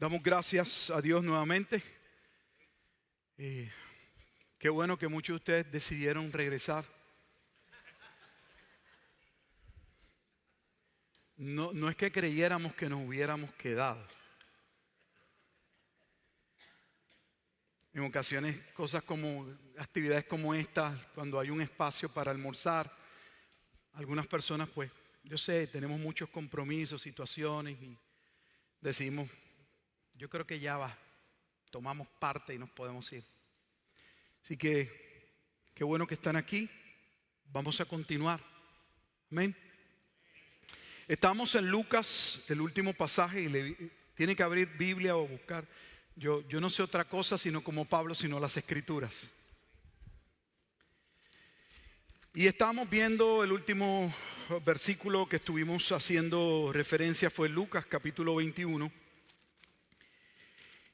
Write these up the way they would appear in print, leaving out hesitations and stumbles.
Damos gracias a Dios nuevamente. Qué bueno que muchos de ustedes decidieron regresar. No es que creyéramos que nos hubiéramos quedado. En ocasiones, cosas como actividades como estas, cuando hay un espacio para almorzar, algunas personas, pues, yo sé, tenemos muchos compromisos, situaciones y decidimos, yo creo que ya va, tomamos parte y nos podemos ir. Así que, qué bueno que están aquí. Vamos a continuar. Amén. Estamos en Lucas, el último pasaje, y tiene que abrir Biblia o buscar. Yo no sé otra cosa sino como Pablo, sino las Escrituras. Y estamos viendo el último versículo que estuvimos haciendo referencia, fue Lucas capítulo 21.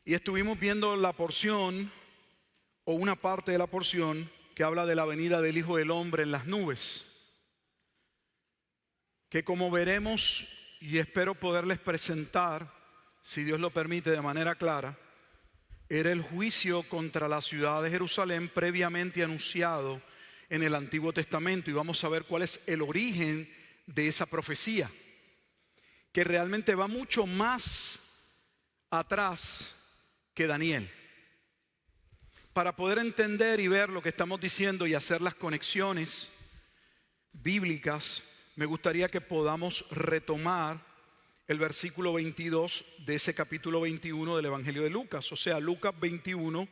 Y estuvimos viendo la porción, o una parte de la porción, que habla de la venida del Hijo del Hombre en las nubes. Que como veremos, y espero poderles presentar, si Dios lo permite de manera clara, era el juicio contra la ciudad de Jerusalén previamente anunciado en el Antiguo Testamento. Y vamos a ver cuál es el origen de esa profecía, que realmente va mucho más atrás que Daniel. Para poder entender y ver lo que estamos diciendo y hacer las conexiones bíblicas, me gustaría que podamos retomar el versículo 22 de ese capítulo 21 del Evangelio de Lucas, o sea, Lucas 21,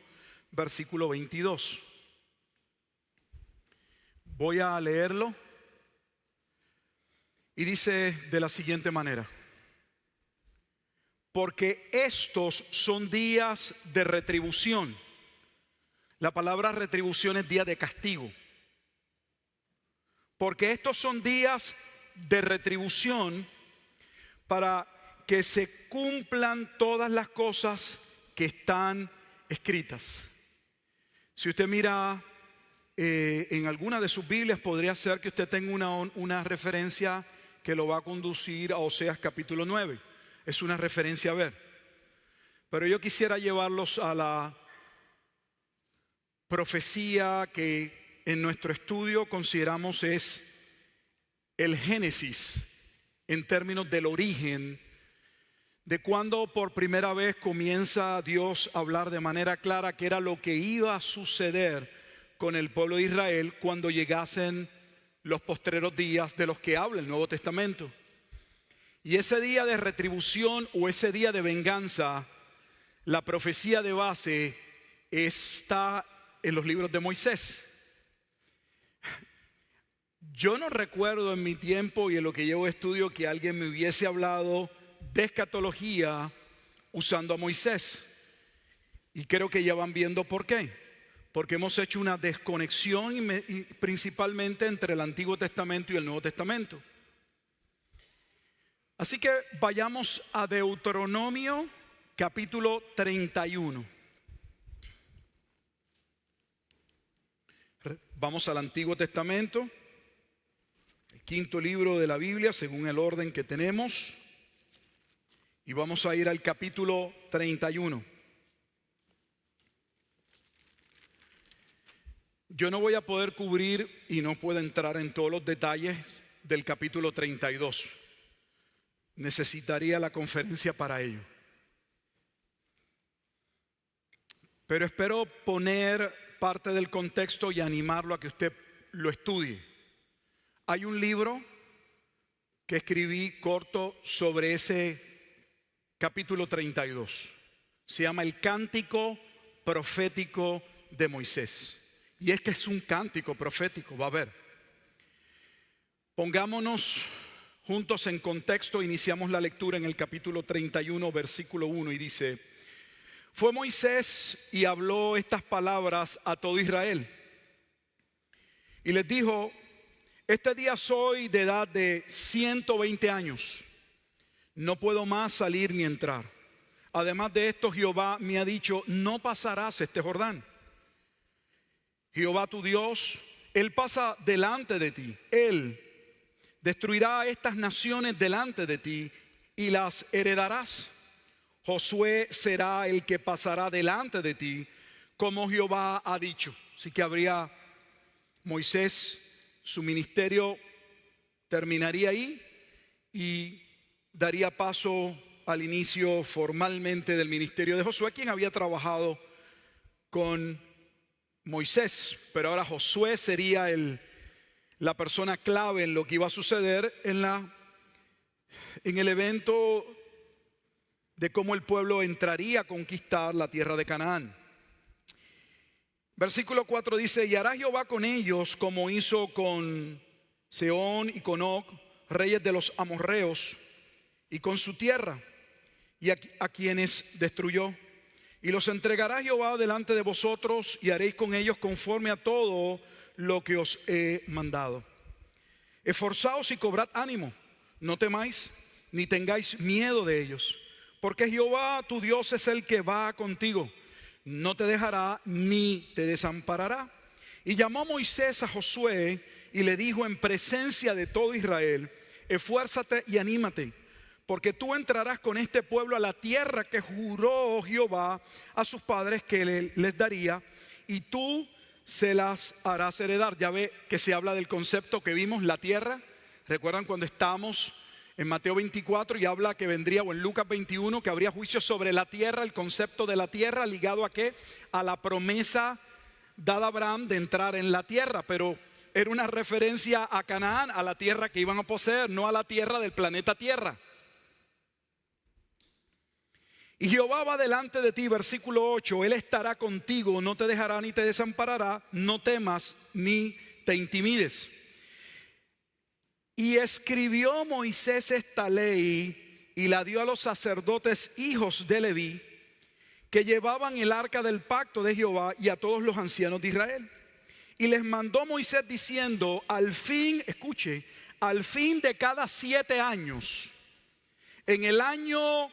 versículo 22. Voy a leerlo y dice de la siguiente manera: porque estos son días de retribución. La palabra retribución es día de castigo. Porque estos son días de retribución para que se cumplan todas las cosas que están escritas. Si usted mira en alguna de sus Biblias, podría ser que usted tenga una referencia que lo va a conducir a Oseas capítulo 9. Es una referencia a ver. Pero yo quisiera llevarlos a la profecía que en nuestro estudio consideramos es el Génesis, en términos del origen de cuando por primera vez comienza Dios a hablar de manera clara que era lo que iba a suceder con el pueblo de Israel cuando llegasen los postreros días de los que habla el Nuevo Testamento. Y ese día de retribución o ese día de venganza, la profecía de base está en los libros de Moisés. Yo no recuerdo en mi tiempo y en lo que llevo de estudio que alguien me hubiese hablado de escatología usando a Moisés. Y creo que ya van viendo por qué. Porque hemos hecho una desconexión principalmente entre el Antiguo Testamento y el Nuevo Testamento. Así que vayamos a Deuteronomio capítulo 31. Vamos al Antiguo Testamento, el quinto libro de la Biblia, según el orden que tenemos. Y vamos a ir al capítulo 31. Yo no voy a poder cubrir y no puedo entrar en todos los detalles del capítulo 32. Necesitaría la conferencia para ello. Pero espero poner parte del contexto y animarlo a que usted lo estudie. Hay un libro que escribí corto sobre ese capítulo 32. Se llama El Cántico Profético de Moisés. Y es que es un cántico profético, va a ver. Pongámonos juntos en contexto. Iniciamos la lectura en el capítulo 31, versículo 1, y dice: fue Moisés y habló estas palabras a todo Israel. Y les dijo: este día soy de edad de 120 años. No puedo más salir ni entrar. Además de esto, Jehová me ha dicho: no pasarás este Jordán. Jehová tu Dios, Él pasa delante de ti. Él destruirá a estas naciones delante de ti y las heredarás. Josué será el que pasará delante de ti, como Jehová ha dicho. Así que habría Moisés, su ministerio terminaría ahí y daría paso al inicio formalmente del ministerio de Josué, quien había trabajado con Moisés. Pero ahora Josué sería la persona clave en lo que iba a suceder en el evento de cómo el pueblo entraría a conquistar la tierra de Canaán. Versículo 4 dice: y hará Jehová con ellos como hizo con Sehón y con Og, reyes de los amorreos, y con su tierra, y a quienes destruyó. Y los entregará Jehová delante de vosotros, y haréis con ellos conforme a todo lo que os he mandado. Esforzaos y cobrad ánimo, no temáis, ni tengáis miedo de ellos, porque Jehová tu Dios es el que va contigo, no te dejará ni te desamparará. Y llamó Moisés a Josué y le dijo en presencia de todo Israel: esfuérzate y anímate, porque tú entrarás con este pueblo a la tierra que juró Jehová a sus padres que les daría, y tú se las harás heredar. Ya ve que se habla del concepto que vimos, la tierra. ¿Recuerdan cuando estamos en Mateo 24 y habla que vendría, o en Lucas 21, que habría juicio sobre la tierra? El concepto de la tierra ligado a ¿qué? A la promesa dada a Abraham de entrar en la tierra, pero era una referencia a Canaán, a la tierra que iban a poseer, no a la tierra del planeta Tierra. Y Jehová va delante de ti, versículo 8, Él estará contigo, no te dejará ni te desamparará, no temas ni te intimides. Y escribió Moisés esta ley y la dio a los sacerdotes hijos de Leví, que llevaban el arca del pacto de Jehová, y a todos los ancianos de Israel. Y les mandó Moisés diciendo: al fin, escuche, al fin de cada 7 años, en el año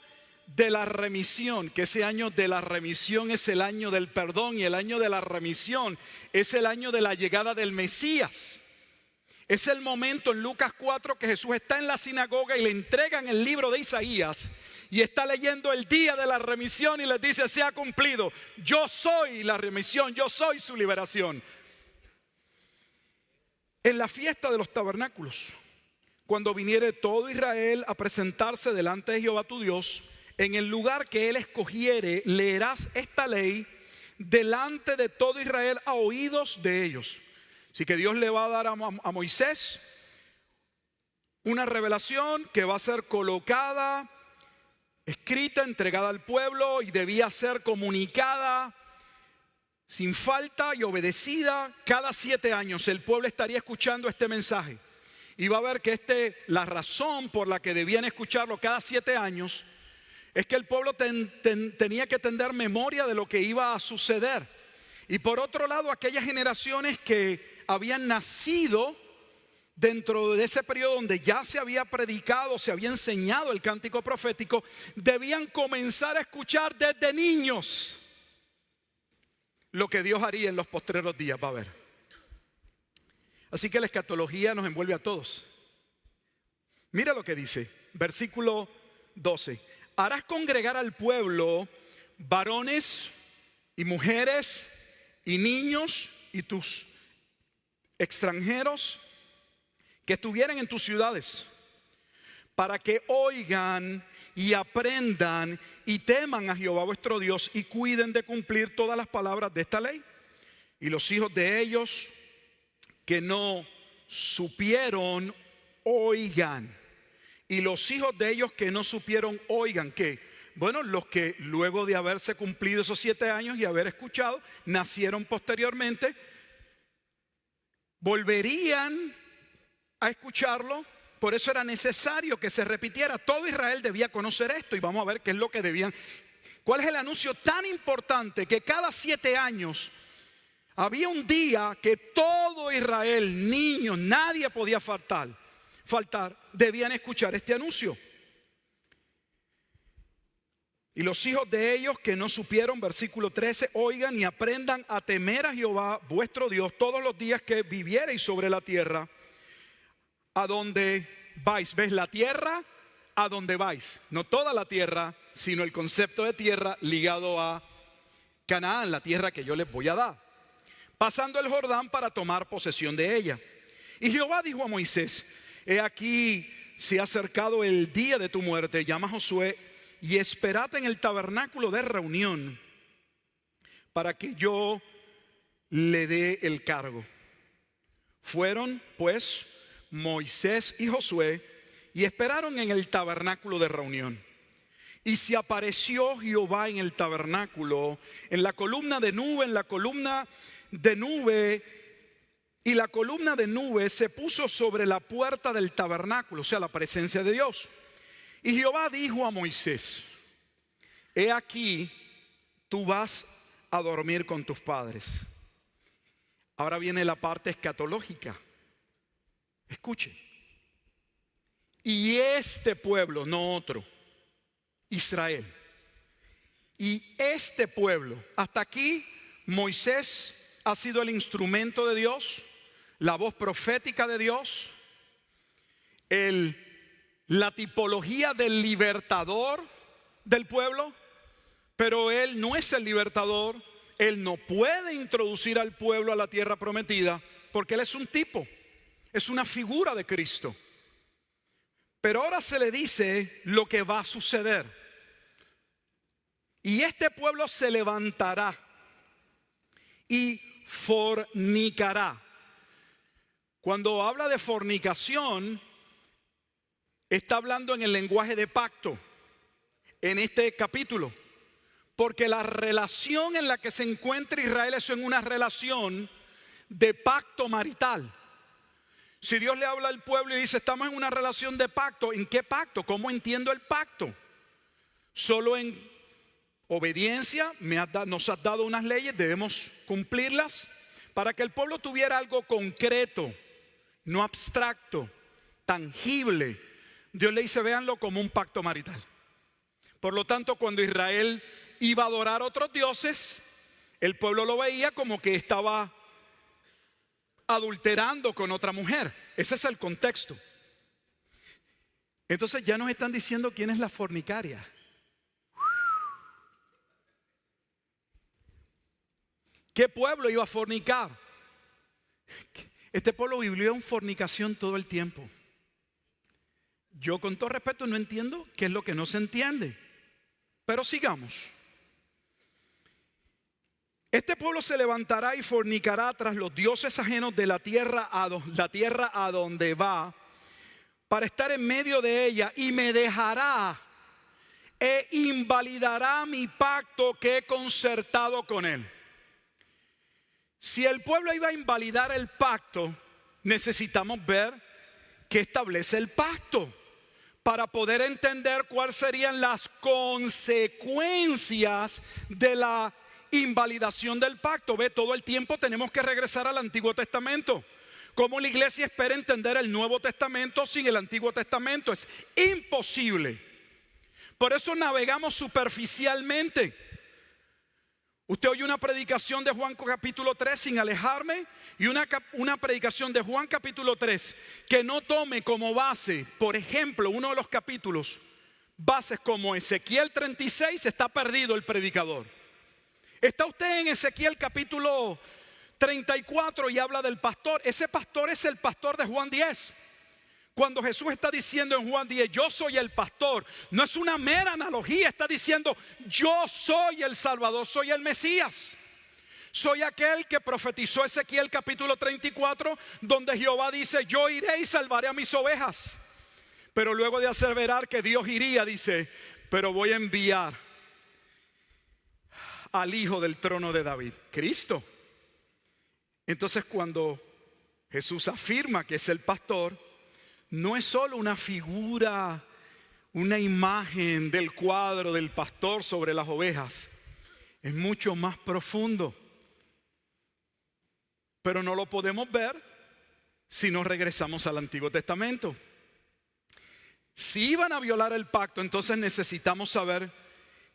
de la remisión, que ese año de la remisión es el año del perdón, y el año de la remisión es el año de la llegada del Mesías. Es el momento en Lucas 4 que Jesús está en la sinagoga y le entregan el libro de Isaías y está leyendo el día de la remisión y les dice: se ha cumplido, yo soy la remisión, yo soy su liberación. En la fiesta de los tabernáculos, cuando viniere todo Israel a presentarse delante de Jehová tu Dios, en el lugar que Él escogiere, leerás esta ley delante de todo Israel a oídos de ellos. Así que Dios le va a dar a Moisés una revelación que va a ser colocada, escrita, entregada al pueblo, y debía ser comunicada sin falta y obedecida. Cada 7 años el pueblo estaría escuchando este mensaje, y va a ver que la razón por la que debían escucharlo cada 7 años es que el pueblo tenía que tener memoria de lo que iba a suceder. Y por otro lado, aquellas generaciones que habían nacido dentro de ese periodo donde ya se había predicado, se había enseñado el cántico profético, debían comenzar a escuchar desde niños lo que Dios haría en los postreros días. Va a ver. Así que la escatología nos envuelve a todos. Mira lo que dice, versículo 12. Harás congregar al pueblo varones y mujeres y niños y tus extranjeros que estuvieran en tus ciudades, para que oigan y aprendan y teman a Jehová vuestro Dios, y cuiden de cumplir todas las palabras de esta ley. Y los hijos de ellos que no supieron, oigan. Y los hijos de ellos que no supieron, oigan. ¿Qué? Bueno, los que luego de haberse cumplido esos 7 años y haber escuchado, nacieron posteriormente, volverían a escucharlo. Por eso era necesario que se repitiera. Todo Israel debía conocer esto, y vamos a ver qué es lo que debían. ¿Cuál es el anuncio tan importante? Que cada 7 años había un día que todo Israel, niños, nadie podía faltar, debían escuchar este anuncio. Y los hijos de ellos que no supieron, versículo 13, oigan y aprendan a temer a Jehová vuestro Dios todos los días que viviereis sobre la tierra a donde vais. ¿Ves? La tierra a donde vais, no toda la tierra, sino el concepto de tierra ligado a Canaán, la tierra que yo les voy a dar, pasando el Jordán para tomar posesión de ella. Y Jehová dijo a Moisés: he aquí, se ha acercado el día de tu muerte, llama a Josué y espérate en el tabernáculo de reunión para que yo le dé el cargo. Fueron pues Moisés y Josué y esperaron en el tabernáculo de reunión. Y se apareció Jehová en el tabernáculo, en la columna de nube, y la columna de nube se puso sobre la puerta del tabernáculo, o sea, la presencia de Dios. Y Jehová dijo a Moisés: he aquí, tú vas a dormir con tus padres. Ahora viene la parte escatológica. Escuche. Y este pueblo, no otro, Israel. Y este pueblo, hasta aquí Moisés ha sido el instrumento de Dios, la voz profética de Dios, la tipología del libertador del pueblo, pero él no es el libertador. Él no puede introducir al pueblo a la tierra prometida porque él es un tipo, es una figura de Cristo. Pero ahora se le dice lo que va a suceder. Y este pueblo se levantará y fornicará. Cuando habla de fornicación, está hablando en el lenguaje de pacto en este capítulo. Porque la relación en la que se encuentra Israel es en una relación de pacto marital. Si Dios le habla al pueblo y dice: estamos en una relación de pacto, ¿en qué pacto? ¿Cómo entiendo el pacto? Solo en obediencia, nos has dado unas leyes, debemos cumplirlas, para que el pueblo tuviera algo concreto, no abstracto, tangible. Dios le dice: véanlo como un pacto marital. Por lo tanto, cuando Israel iba a adorar a otros dioses, el pueblo lo veía como que estaba adulterando con otra mujer. Ese es el contexto. Entonces ya nos están diciendo quién es la fornicaria. ¿Qué pueblo iba a fornicar? Este pueblo vivió en fornicación todo el tiempo. Yo, con todo respeto, no entiendo qué es lo que no se entiende. Pero sigamos. Este pueblo se levantará y fornicará tras los dioses ajenos de la tierra a donde va, para estar en medio de ella, y me dejará e invalidará mi pacto que he concertado con él. Si el pueblo iba a invalidar el pacto, necesitamos ver qué establece el pacto para poder entender cuáles serían las consecuencias de la invalidación del pacto. Ve, todo el tiempo tenemos que regresar al Antiguo Testamento. ¿Cómo la iglesia espera entender el Nuevo Testamento sin el Antiguo Testamento? Es imposible. Por eso navegamos superficialmente. Usted oye una predicación de Juan capítulo 3 sin alejarme, y una predicación de Juan capítulo 3 que no tome como base, por ejemplo, uno de los capítulos, bases como Ezequiel 36, está perdido el predicador. Está usted en Ezequiel capítulo 34 y habla del pastor. Ese pastor es el pastor de Juan 10. Cuando Jesús está diciendo en Juan 10, yo soy el pastor, no es una mera analogía, está diciendo: yo soy el Salvador, soy el Mesías. Soy aquel que profetizó Ezequiel capítulo 34, donde Jehová dice: yo iré y salvaré a mis ovejas. Pero luego de aseverar que Dios iría, dice: pero voy a enviar al hijo del trono de David, Cristo. Entonces, cuando Jesús afirma que es el pastor, no es solo una figura, una imagen del cuadro del pastor sobre las ovejas. Es mucho más profundo. Pero no lo podemos ver si no regresamos al Antiguo Testamento. Si iban a violar el pacto, entonces necesitamos saber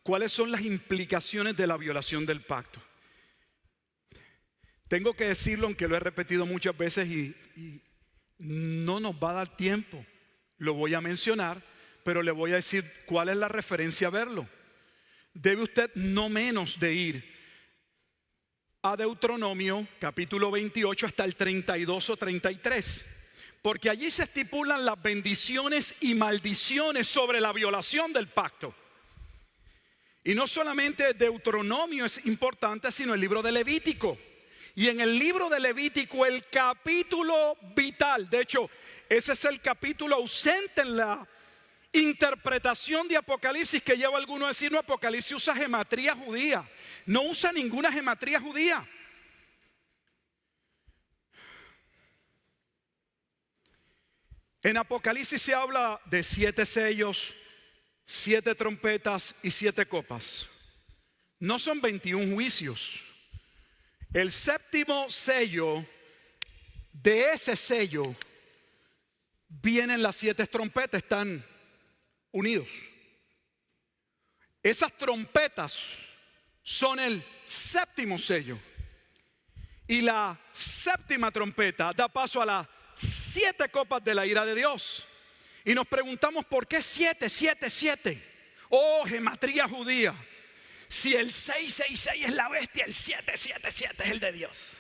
cuáles son las implicaciones de la violación del pacto. Tengo que decirlo, aunque lo he repetido muchas veces y no nos va a dar tiempo. Lo voy a mencionar, pero le voy a decir cuál es la referencia a verlo. Debe usted no menos de ir a Deuteronomio capítulo 28 hasta el 32 o 33, porque allí se estipulan las bendiciones y maldiciones sobre la violación del pacto. Y no solamente Deuteronomio es importante, sino el libro de Levítico. Y en el libro de Levítico, el capítulo vital, de hecho, ese es el capítulo ausente en la interpretación de Apocalipsis, que lleva a alguno a decir, no, Apocalipsis usa gematría judía. No usa ninguna gematría judía. En Apocalipsis se habla de 7 sellos, 7 trompetas y 7 copas. No son 21 juicios. El séptimo sello, de ese sello vienen las 7 trompetas, están unidos. Esas trompetas son el séptimo sello. Y la séptima trompeta da paso a las 7 copas de la ira de Dios. Y nos preguntamos, ¿por qué 7, 7, 7? Oh, gematría judía. Si el 666 es la bestia, el 777 es el de Dios.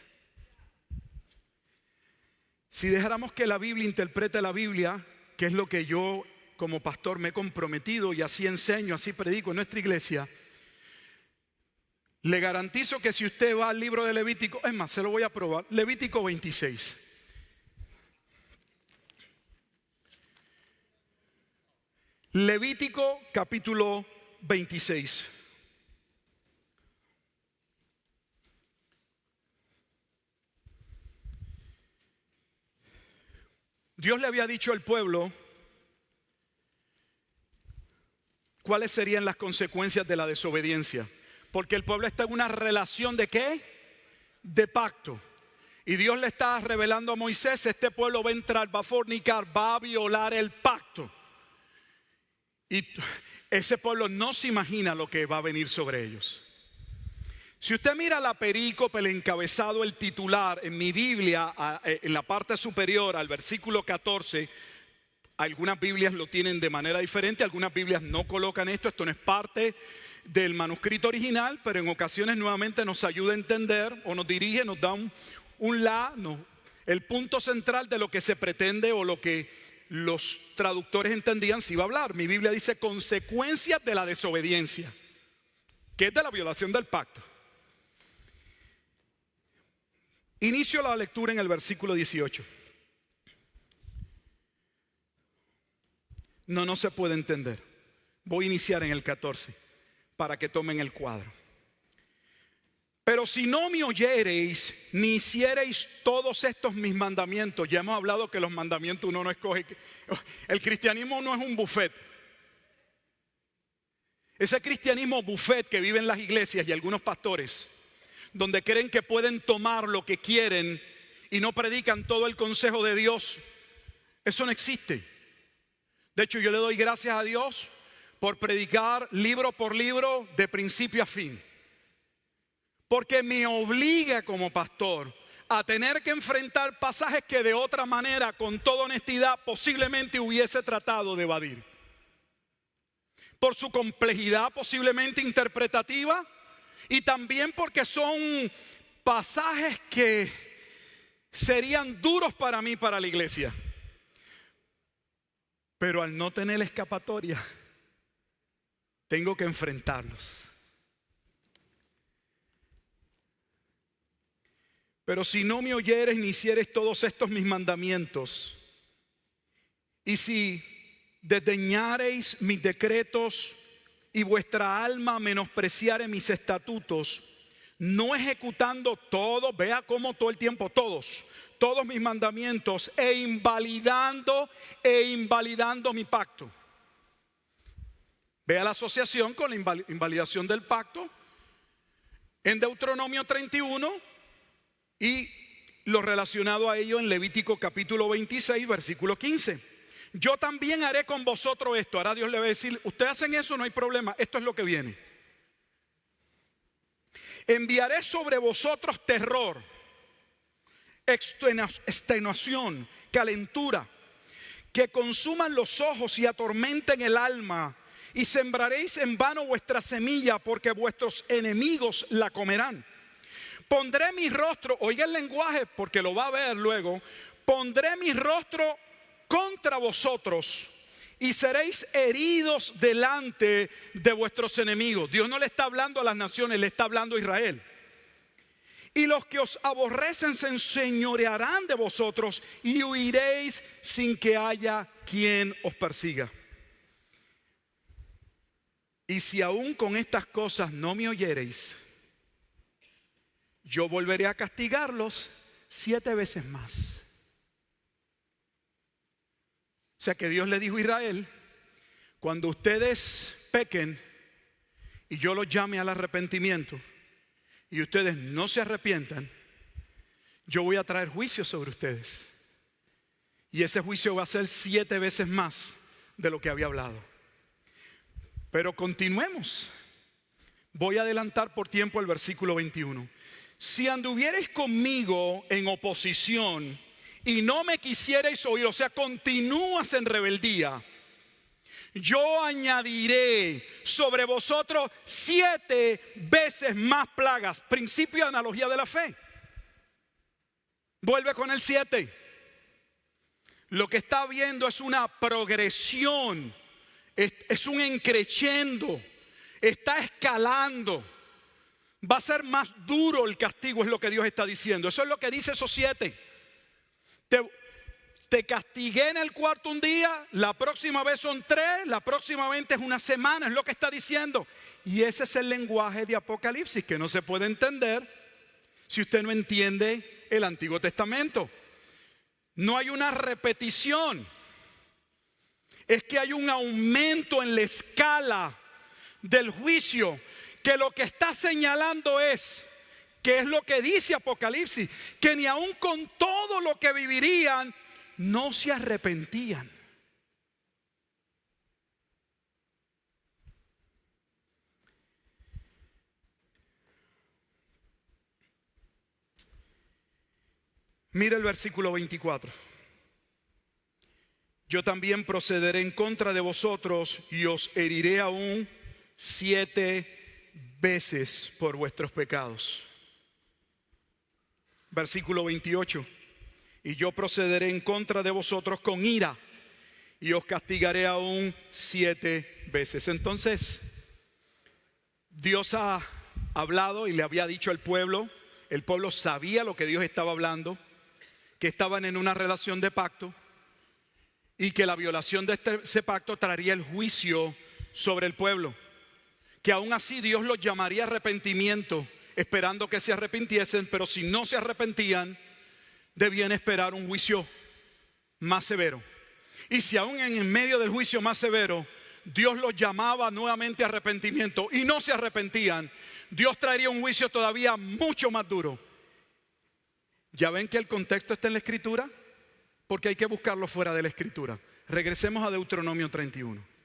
Si dejáramos que la Biblia interprete la Biblia, que es lo que yo como pastor me he comprometido y así enseño, así predico en nuestra iglesia, le garantizo que si usted va al libro de Levítico, es más, se lo voy a probar, Levítico 26. Levítico capítulo 26. Dios le había dicho al pueblo cuáles serían las consecuencias de la desobediencia. Porque el pueblo está en una relación ¿de qué? De pacto. Y Dios le está revelando a Moisés, este pueblo va a entrar, va a fornicar, va a violar el pacto. Y ese pueblo no se imagina lo que va a venir sobre ellos. Si usted mira la perícope, el encabezado, el titular en mi Biblia, en la parte superior al versículo 14, algunas Biblias lo tienen de manera diferente, algunas Biblias no colocan esto no es parte del manuscrito original, pero en ocasiones nuevamente nos ayuda a entender o nos dirige, nos da el punto central de lo que se pretende o lo que los traductores entendían si iba a hablar. Mi Biblia dice consecuencias de la desobediencia, que es de la violación del pacto. Inicio la lectura en el versículo 18. No se puede entender. Voy a iniciar en el 14 para que tomen el cuadro. Pero si no me oyereis ni hiciereis todos estos mis mandamientos, ya hemos hablado que los mandamientos uno no escoge. El cristianismo no es un buffet. Ese cristianismo buffet que vive en las iglesias y algunos pastores, donde creen que pueden tomar lo que quieren y no predican todo el consejo de Dios, eso no existe. De hecho, yo le doy gracias a Dios por predicar libro por libro de principio a fin, porque me obliga como pastor a tener que enfrentar pasajes que de otra manera, con toda honestidad, posiblemente hubiese tratado de evadir. Por su complejidad posiblemente interpretativa, y también porque son pasajes que serían duros para mí, para la iglesia. Pero al no tener escapatoria, tengo que enfrentarlos. Pero si no me oyeres ni hicieres todos estos mis mandamientos, y si desdeñareis mis decretos y vuestra alma menospreciare mis estatutos, no ejecutando todo, vea cómo todo el tiempo todos mis mandamientos, e invalidando mi pacto. Vea la asociación con la invalidación del pacto en Deuteronomio 31 y lo relacionado a ello en Levítico capítulo 26, versículo 15. Yo también haré con vosotros esto. Ahora Dios le va a decir, ustedes hacen eso, no hay problema, esto es lo que viene. Enviaré sobre vosotros terror, extenuación, calentura, que consuman los ojos y atormenten el alma, y sembraréis en vano vuestra semilla, porque vuestros enemigos la comerán. Pondré mi rostro, oiga el lenguaje porque lo va a ver luego, pondré mi rostro contra vosotros y seréis heridos delante de vuestros enemigos. Dios no le está hablando a las naciones, le está hablando a Israel. Y los que os aborrecen se enseñorearán de vosotros y huiréis sin que haya quien os persiga. Y si aún con estas cosas no me oyereis, yo volveré a castigarlos 7 veces más. O sea que Dios le dijo a Israel, cuando ustedes pequen y yo los llame al arrepentimiento y ustedes no se arrepientan, yo voy a traer juicio sobre ustedes. Y ese juicio va a ser 7 veces más de lo que había hablado. Pero continuemos. Voy a adelantar por tiempo el versículo 21. Si anduvierais conmigo en oposición y no me quisierais oír, o sea, continúas en rebeldía, yo añadiré sobre vosotros 7 veces más plagas. Principio de analogía de la fe. Vuelve con el 7. Lo que está viendo es una progresión, es un increciendo, está escalando. Va a ser más duro el castigo, es lo que Dios está diciendo. Eso es lo que dice esos 7. Te castigué en el cuarto un día, la próxima vez son 3, la próxima vez es una semana, es lo que está diciendo. Y ese es el lenguaje de Apocalipsis que no se puede entender si usted no entiende el Antiguo Testamento. No hay una repetición, es que hay un aumento en la escala del juicio, que lo que está señalando es, que es lo que dice Apocalipsis, que ni aun con todo lo que vivirían, no se arrepentían. Mira el versículo 24. Yo también procederé en contra de vosotros y os heriré aún 7 veces por vuestros pecados. Versículo 28. Y yo procederé en contra de vosotros con ira y os castigaré aún 7 veces. Entonces, Dios ha hablado y le había dicho al pueblo. El pueblo sabía lo que Dios estaba hablando, que estaban en una relación de pacto y que la violación de ese pacto traería el juicio sobre el pueblo. Que aún así Dios los llamaría a arrepentimiento, esperando que se arrepintiesen, pero si no se arrepentían, debían esperar un juicio más severo. Y si aún en medio del juicio más severo, Dios los llamaba nuevamente a arrepentimiento y no se arrepentían, Dios traería un juicio todavía mucho más duro. ¿Ya ven que el contexto está en la Escritura? Porque hay que buscarlo fuera de la Escritura. Regresemos a Deuteronomio 31.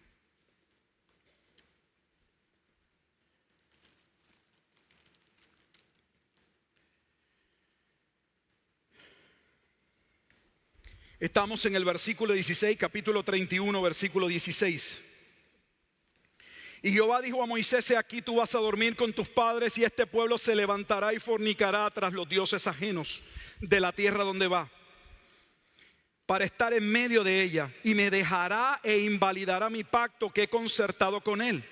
Estamos en el versículo 16, capítulo 31, versículo 16. Y Jehová dijo a Moisés: he aquí tú vas a dormir con tus padres, y este pueblo se levantará y fornicará tras los dioses ajenos de la tierra donde va, para estar en medio de ella, y me dejará e invalidará mi pacto que he concertado con él.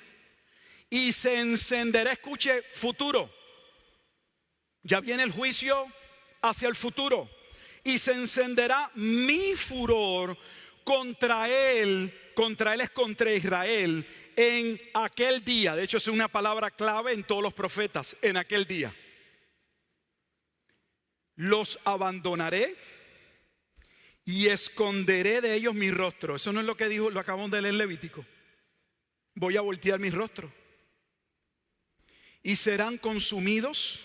Y se encenderá, escuche, futuro. Ya viene el juicio hacia el futuro. Y se encenderá mi furor contra él es contra Israel en aquel día. De hecho, es una palabra clave en todos los profetas, en aquel día. Los abandonaré y esconderé de ellos mi rostro. Eso no es lo que dijo, lo acabamos de leer en Levítico. Voy a voltear mi rostro. Y serán consumidos.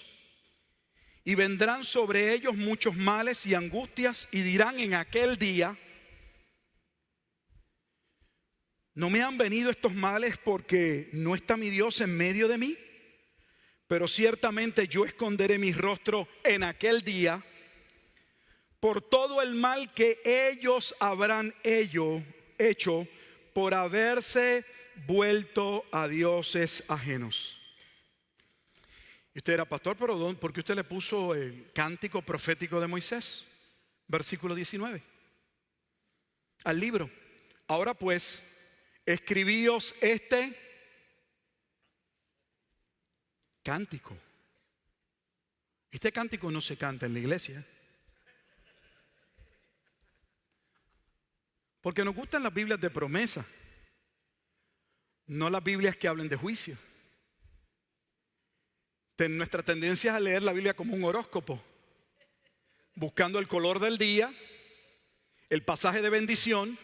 Y vendrán sobre ellos muchos males y angustias, y dirán en aquel día: ¿no me han venido estos males porque no está mi Dios en medio de mí? Pero ciertamente yo esconderé mi rostro en aquel día, por todo el mal que ellos habrán hecho por haberse vuelto a dioses ajenos. Y usted era pastor, pero ¿por qué usted le puso el cántico profético de Moisés? Versículo 19. Al libro. Ahora pues, escribíos este cántico. Este cántico no se canta en la iglesia. Porque nos gustan las Biblias de promesa, no las Biblias que hablen de juicio. Nuestra tendencia es a leer la Biblia como un horóscopo, buscando el color del día, el pasaje de bendición.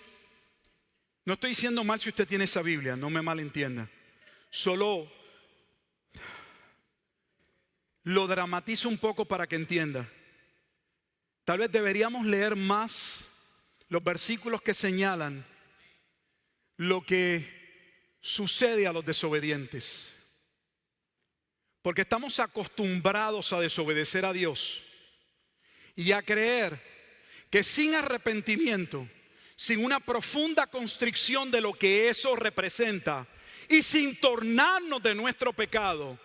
No estoy diciendo mal si usted tiene esa Biblia, no me malentienda. Solo lo dramatizo un poco para que entienda. Tal vez deberíamos leer más los versículos que señalan lo que sucede a los desobedientes. Porque estamos acostumbrados a desobedecer a Dios y a creer que sin arrepentimiento, sin una profunda constricción de lo que eso representa y sin tornarnos de nuestro pecado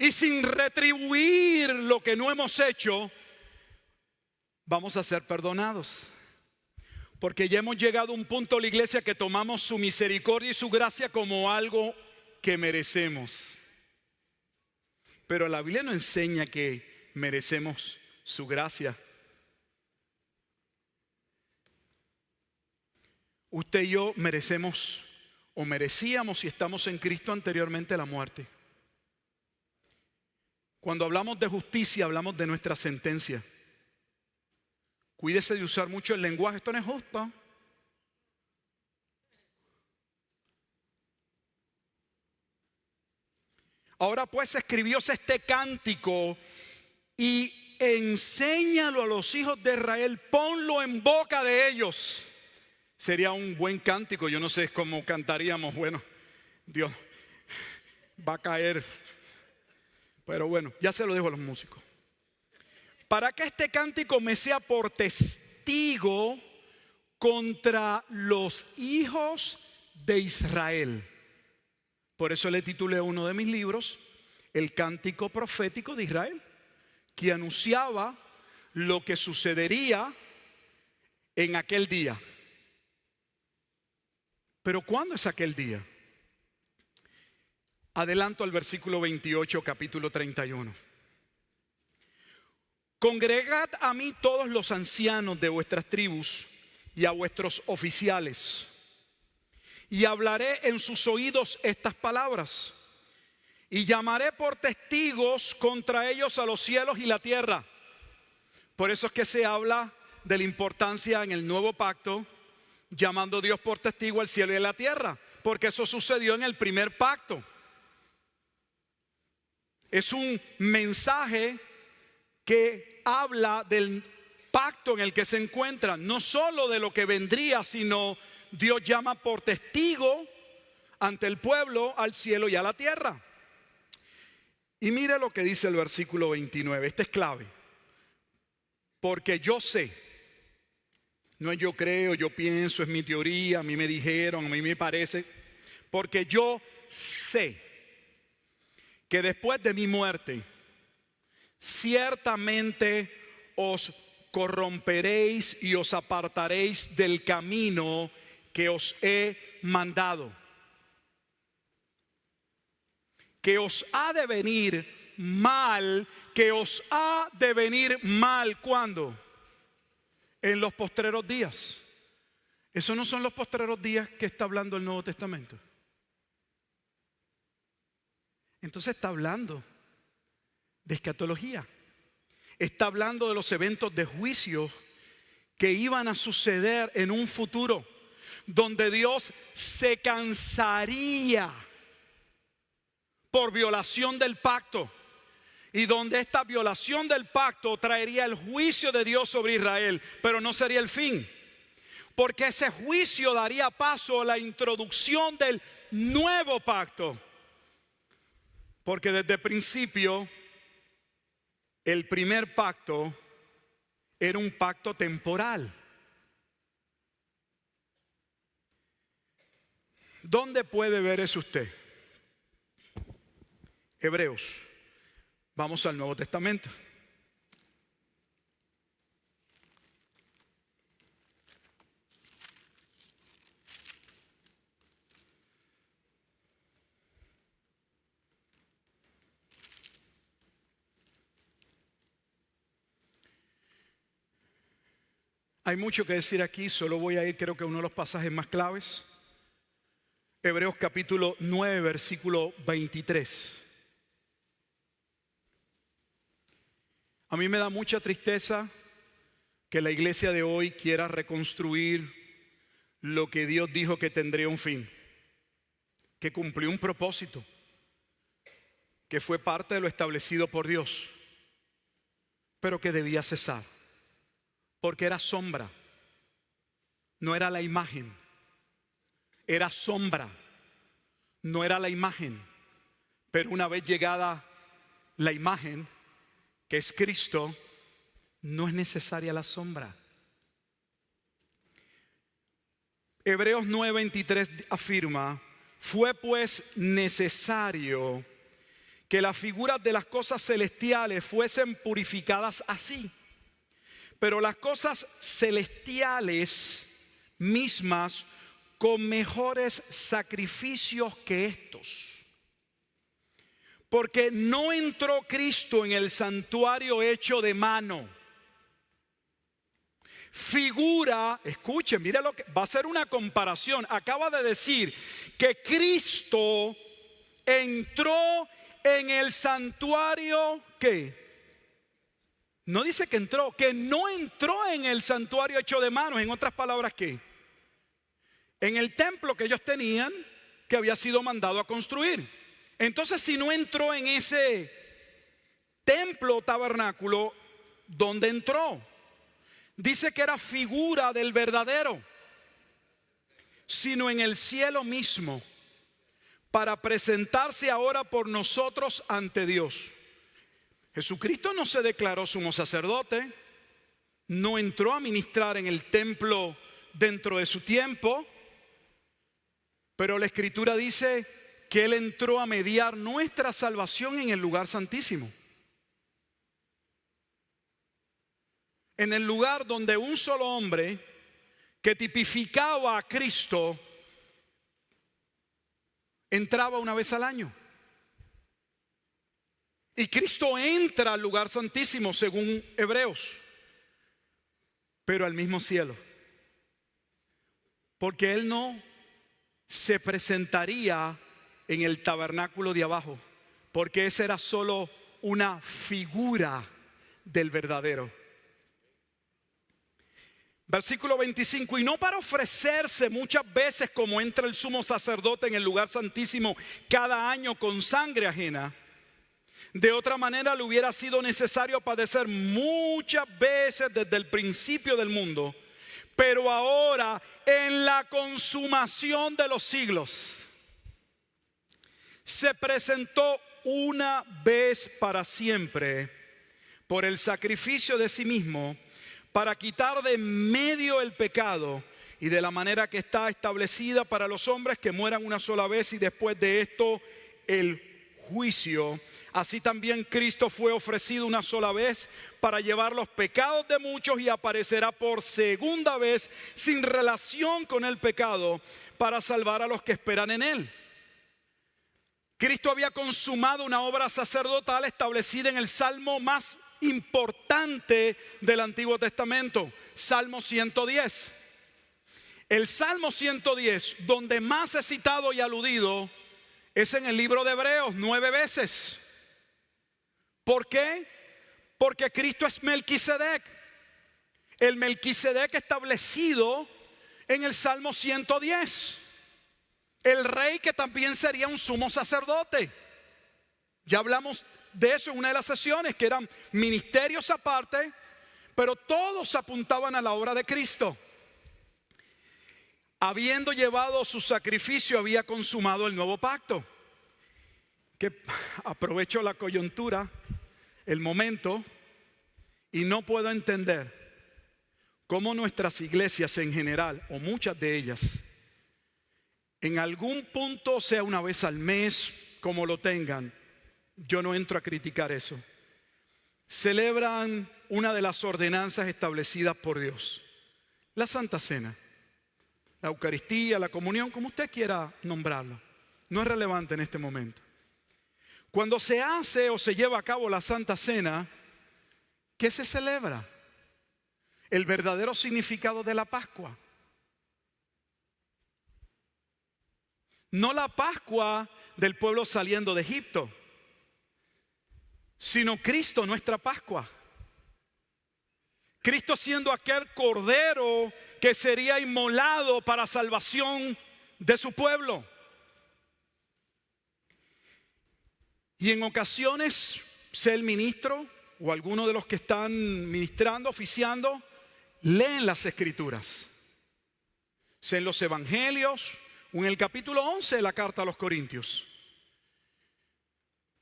y sin retribuir lo que no hemos hecho, vamos a ser perdonados. Porque ya hemos llegado a un punto en la iglesia que tomamos su misericordia y su gracia como algo que merecemos. Pero la Biblia no enseña que merecemos su gracia. Usted y yo merecemos o merecíamos, si estamos en Cristo, anteriormente la muerte. Cuando hablamos de justicia, hablamos de nuestra sentencia. Cuídese de usar mucho el lenguaje, esto no es justo. Ahora pues escribióse este cántico y enséñalo a los hijos de Israel, ponlo en boca de ellos. Sería un buen cántico, yo no sé cómo cantaríamos, bueno, Dios va a caer, pero bueno, ya se lo dejo a los músicos. Para que este cántico me sea por testigo contra los hijos de Israel. Por eso le titulé uno de mis libros, El Cántico Profético de Israel, que anunciaba lo que sucedería en aquel día. Pero ¿cuándo es aquel día? Adelanto al versículo 28, capítulo 31. Congregad a mí todos los ancianos de vuestras tribus y a vuestros oficiales, y hablaré en sus oídos estas palabras, y llamaré por testigos contra ellos a los cielos y la tierra. Por eso es que se habla de la importancia en el nuevo pacto, llamando a Dios por testigo al cielo y a la tierra, porque eso sucedió en el primer pacto. Es un mensaje que habla del pacto en el que se encuentran, no solo de lo que vendría, sino Dios llama por testigo ante el pueblo al cielo y a la tierra. Y mire lo que dice el versículo 29, este es clave. Porque yo sé, no es yo creo, yo pienso, es mi teoría, a mí me dijeron, a mí me parece, porque yo sé que después de mi muerte, ciertamente os corromperéis y os apartaréis del camino que os he mandado. Que os ha de venir mal, que os ha de venir mal, ¿cuándo? En los postreros días. ¿Esos no son los postreros días que está hablando el Nuevo Testamento? Entonces está hablando de escatología. Está hablando de los eventos de juicio que iban a suceder en un futuro, donde Dios se cansaría por violación del pacto, y donde esta violación del pacto traería el juicio de Dios sobre Israel, pero no sería el fin, porque ese juicio daría paso a la introducción del nuevo pacto, porque desde el principio el primer pacto era un pacto temporal. ¿Dónde puede ver eso usted? Hebreos. Vamos al Nuevo Testamento. Hay mucho que decir aquí, solo voy a ir creo que a uno de los pasajes más claves. Hebreos capítulo 9, versículo 23. A mí me da mucha tristeza que la iglesia de hoy quiera reconstruir lo que Dios dijo que tendría un fin, que cumplió un propósito, que fue parte de lo establecido por Dios, pero que debía cesar, porque era sombra, no era la imagen, era sombra, no era la imagen, pero una vez llegada la imagen, que es Cristo, no es necesaria la sombra. Hebreos 9:23 afirma: fue pues necesario que las figuras de las cosas celestiales fuesen purificadas así, pero las cosas celestiales mismas con mejores sacrificios que estos. Porque no entró Cristo en el santuario hecho de mano. Figura, escuchen, mire lo que va a ser una comparación. Acaba de decir que Cristo entró en el santuario, ¿qué? No dice que entró, que no entró en el santuario hecho de manos. En otras palabras, ¿qué? En el templo que ellos tenían, que había sido mandado a construir. Entonces, si no entró en ese templo o tabernáculo, ¿dónde entró? Dice que era figura del verdadero, sino en el cielo mismo, para presentarse ahora por nosotros ante Dios. Jesucristo no se declaró sumo sacerdote, no entró a ministrar en el templo dentro de su tiempo, pero la Escritura dice que Él entró a mediar nuestra salvación en el lugar santísimo. En el lugar donde un solo hombre que tipificaba a Cristo entraba una vez al año. Y Cristo entra al lugar santísimo según Hebreos, pero al mismo cielo. Porque Él no se presentaría en el tabernáculo de abajo, porque esa era solo una figura del verdadero. Versículo 25: y no para ofrecerse muchas veces como entra el sumo sacerdote en el lugar santísimo cada año con sangre ajena. De otra manera le hubiera sido necesario padecer muchas veces desde el principio del mundo. Pero ahora, en la consumación de los siglos, se presentó una vez para siempre por el sacrificio de sí mismo, para quitar de medio el pecado, y de la manera que está establecida para los hombres que mueran una sola vez y después de esto el juicio. Así también Cristo fue ofrecido una sola vez para llevar los pecados de muchos, y aparecerá por segunda vez sin relación con el pecado para salvar a los que esperan en Él. Cristo había consumado una obra sacerdotal establecida en el salmo más importante del Antiguo Testamento, Salmo 110. El Salmo 110, donde más es citado y aludido, es en el libro de Hebreos 9 veces. ¿Por qué? Porque Cristo es Melquisedec. El Melquisedec establecido en el Salmo 110. El rey que también sería un sumo sacerdote. Ya hablamos de eso en una de las sesiones, que eran ministerios aparte, pero todos apuntaban a la obra de Cristo. Habiendo llevado su sacrificio, había consumado el nuevo pacto. Que aprovecho la coyuntura, el momento, y no puedo entender cómo nuestras iglesias en general, o muchas de ellas, en algún punto, sea una vez al mes, como lo tengan, yo no entro a criticar eso, celebran una de las ordenanzas establecidas por Dios, la Santa Cena, la Eucaristía, la comunión, como usted quiera nombrarlo. No es relevante en este momento. Cuando se hace o se lleva a cabo la Santa Cena, ¿qué se celebra? El verdadero significado de la Pascua. No la Pascua del pueblo saliendo de Egipto, sino Cristo, nuestra Pascua. Cristo siendo aquel cordero que sería inmolado para salvación de su pueblo. Y en ocasiones, sea el ministro o alguno de los que están ministrando, oficiando, leen las Escrituras. Sea en los Evangelios o en el capítulo 11 de la carta a los Corintios.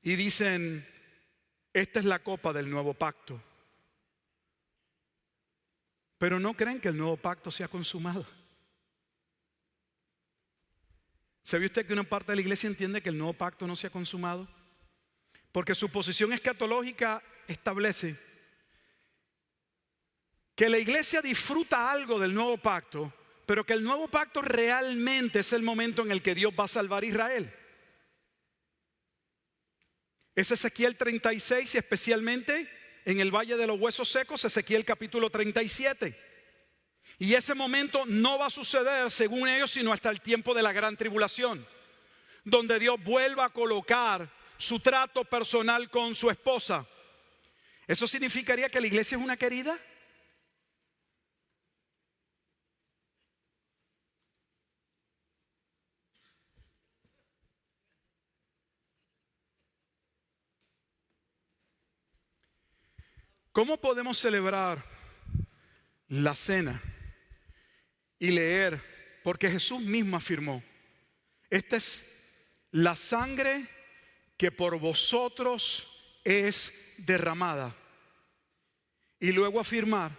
Y dicen, esta es la copa del nuevo pacto. Pero no creen que el nuevo pacto se ha consumado. ¿Sabe usted que una parte de la iglesia entiende que el nuevo pacto no se ha consumado? Porque su posición escatológica establece que la iglesia disfruta algo del nuevo pacto, pero que el nuevo pacto realmente es el momento en el que Dios va a salvar a Israel. Es Ezequiel 36 y especialmente en el Valle de los Huesos Secos, Ezequiel capítulo 37. Y ese momento no va a suceder, según ellos, sino hasta el tiempo de la gran tribulación, donde Dios vuelva a colocar su trato personal con su esposa. ¿Eso significaría que la iglesia es una querida? ¿Cómo podemos celebrar la cena y leer? Porque Jesús mismo afirmó, esta es la sangre que por vosotros es derramada. Y luego afirmar,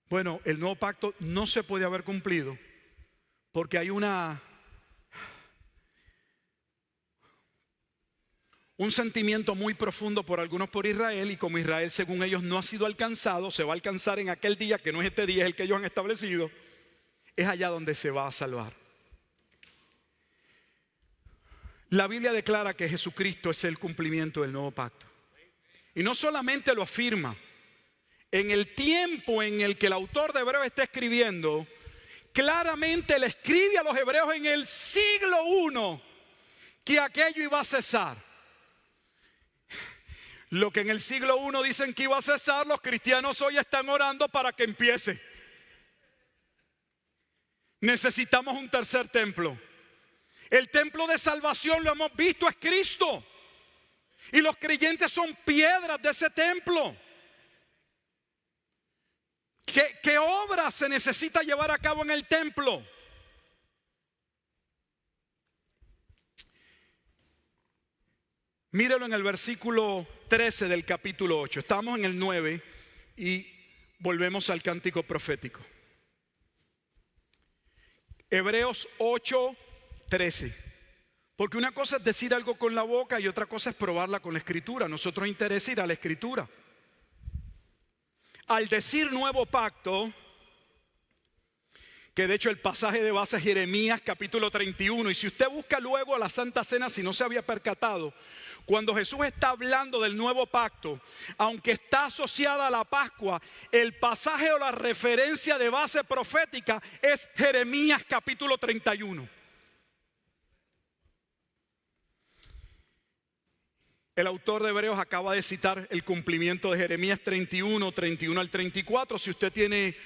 bueno, el nuevo pacto no se puede haber cumplido porque hay un sentimiento muy profundo por algunos por Israel, y como Israel según ellos no ha sido alcanzado, se va a alcanzar en aquel día que no es este día, es el que ellos han establecido, es allá donde se va a salvar. La Biblia declara que Jesucristo es el cumplimiento del nuevo pacto. Y no solamente lo afirma, en el tiempo en el que el autor de Hebreos está escribiendo, claramente le escribe a los hebreos en el siglo I que aquello iba a cesar. Lo que en el siglo I dicen que iba a cesar, los cristianos hoy están orando para que empiece. Necesitamos un tercer templo. El templo de salvación, lo hemos visto, es Cristo. Y los creyentes son piedras de ese templo. ¿Qué obra se necesita llevar a cabo en el templo? Míralo en el versículo 13 del capítulo 8. Estamos en el 9 y volvemos al cántico profético. Hebreos 8:13. Porque una cosa es decir algo con la boca y otra cosa es probarla con la escritura. A nosotros nos interesa ir a la escritura. Al decir nuevo pacto, que de hecho el pasaje de base es Jeremías capítulo 31, y si usted busca luego la Santa Cena, si no se había percatado, cuando Jesús está hablando del nuevo pacto, aunque está asociada a la Pascua, el pasaje o la referencia de base profética es Jeremías capítulo 31. El autor de Hebreos acaba de citar el cumplimiento de Jeremías 31 al 34. Si usted tiene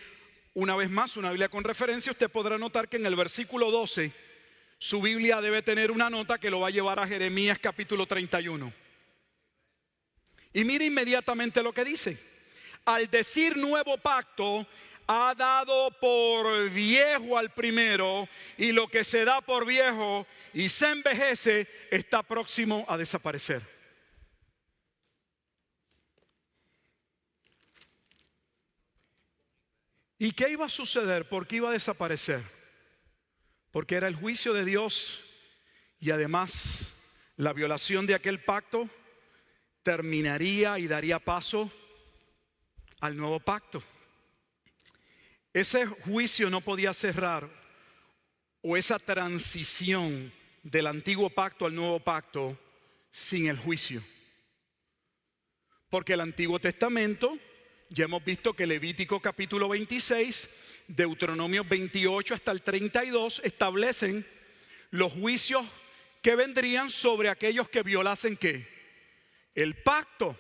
una vez más una Biblia con referencia, usted podrá notar que en el versículo 12 su Biblia debe tener una nota que lo va a llevar a Jeremías capítulo 31. Y mire inmediatamente lo que dice. Al decir nuevo pacto, ha dado por viejo al primero, y lo que se da por viejo y se envejece está próximo a desaparecer. ¿Y qué iba a suceder? ¿Por qué iba a desaparecer? Porque era el juicio de Dios y además la violación de aquel pacto terminaría y daría paso al nuevo pacto. Ese juicio no podía cerrar, o esa transición del antiguo pacto al nuevo pacto, sin el juicio. Porque el Antiguo Testamento, ya hemos visto que Levítico capítulo 26, Deuteronomio 28 hasta el 32 establecen los juicios que vendrían sobre aquellos que violasen ¿qué? El pacto.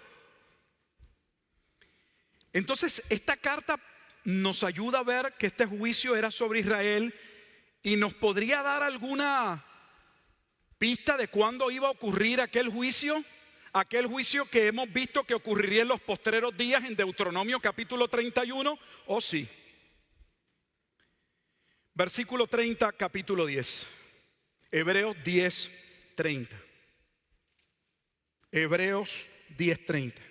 Entonces esta carta nos ayuda a ver que este juicio era sobre Israel y nos podría dar alguna pista de cuándo iba a ocurrir aquel juicio que hemos visto que ocurriría en los postreros días en Deuteronomio capítulo 31, ¿o sí? Versículo 30, capítulo 10. Hebreos 10, 30. Hebreos 10, 30.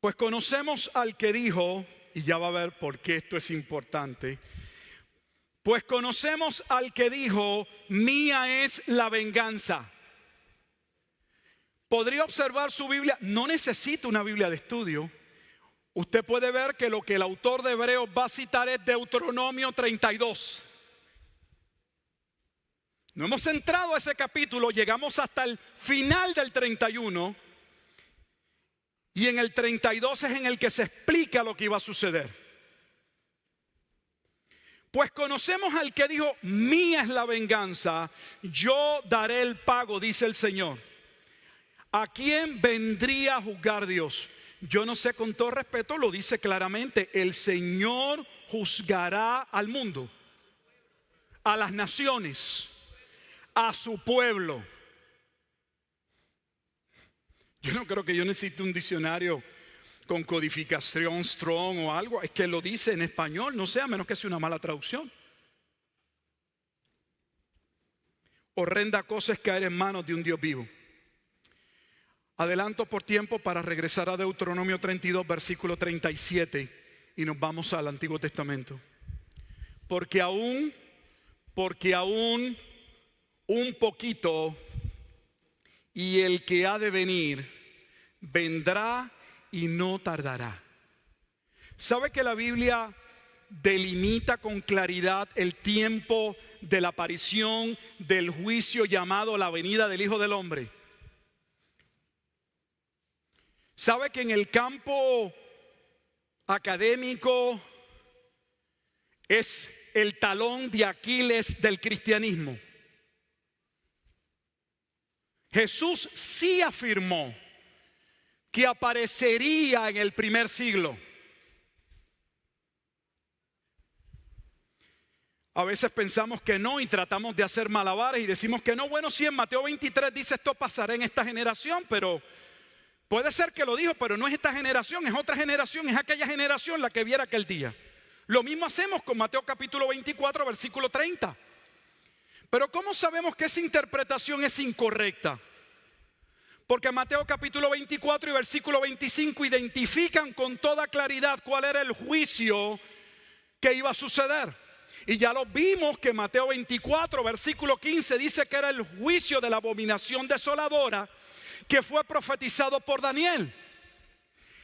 Pues conocemos al que dijo, y ya va a ver por qué esto es importante. Pues conocemos al que dijo, mía es la venganza. Podría observar su Biblia, no necesita una Biblia de estudio. Usted puede ver que lo que el autor de Hebreos va a citar es Deuteronomio 32. No hemos entrado a ese capítulo, llegamos hasta el final del 31. Y en el 32 es en el que se explica lo que iba a suceder. Pues conocemos al que dijo, mía es la venganza, yo daré el pago, dice el Señor. ¿A quién vendría a juzgar Dios? Yo no sé, con todo respeto, lo dice claramente, el Señor juzgará al mundo, a las naciones, a su pueblo. Yo no creo que yo necesite un diccionario con codificación Strong o algo. Es que lo dice en español, no sé, a menos que sea una mala traducción. Horrenda cosa es caer en manos de un Dios vivo. Adelanto por tiempo para regresar a Deuteronomio 32, versículo 37, y nos vamos al Antiguo Testamento. Porque aún un poquito, y el que ha de venir vendrá y no tardará. ¿Sabe que la Biblia delimita con claridad el tiempo de la aparición del juicio llamado la venida del Hijo del Hombre? ¿Sabe que en el campo académico es el talón de Aquiles del cristianismo? Jesús sí afirmó que aparecería en el primer siglo. A veces pensamos que no y tratamos de hacer malabares y decimos que no. Bueno, sí, en Mateo 23 dice esto pasará en esta generación, pero puede ser que lo dijo, pero no es esta generación, es otra generación, es aquella generación la que viera aquel día. Lo mismo hacemos con Mateo capítulo 24, versículo 30. Pero ¿cómo sabemos que esa interpretación es incorrecta? Porque Mateo capítulo 24 y versículo 25 identifican con toda claridad cuál era el juicio que iba a suceder. Y ya lo vimos que Mateo 24 versículo 15 dice que era el juicio de la abominación desoladora que fue profetizado por Daniel.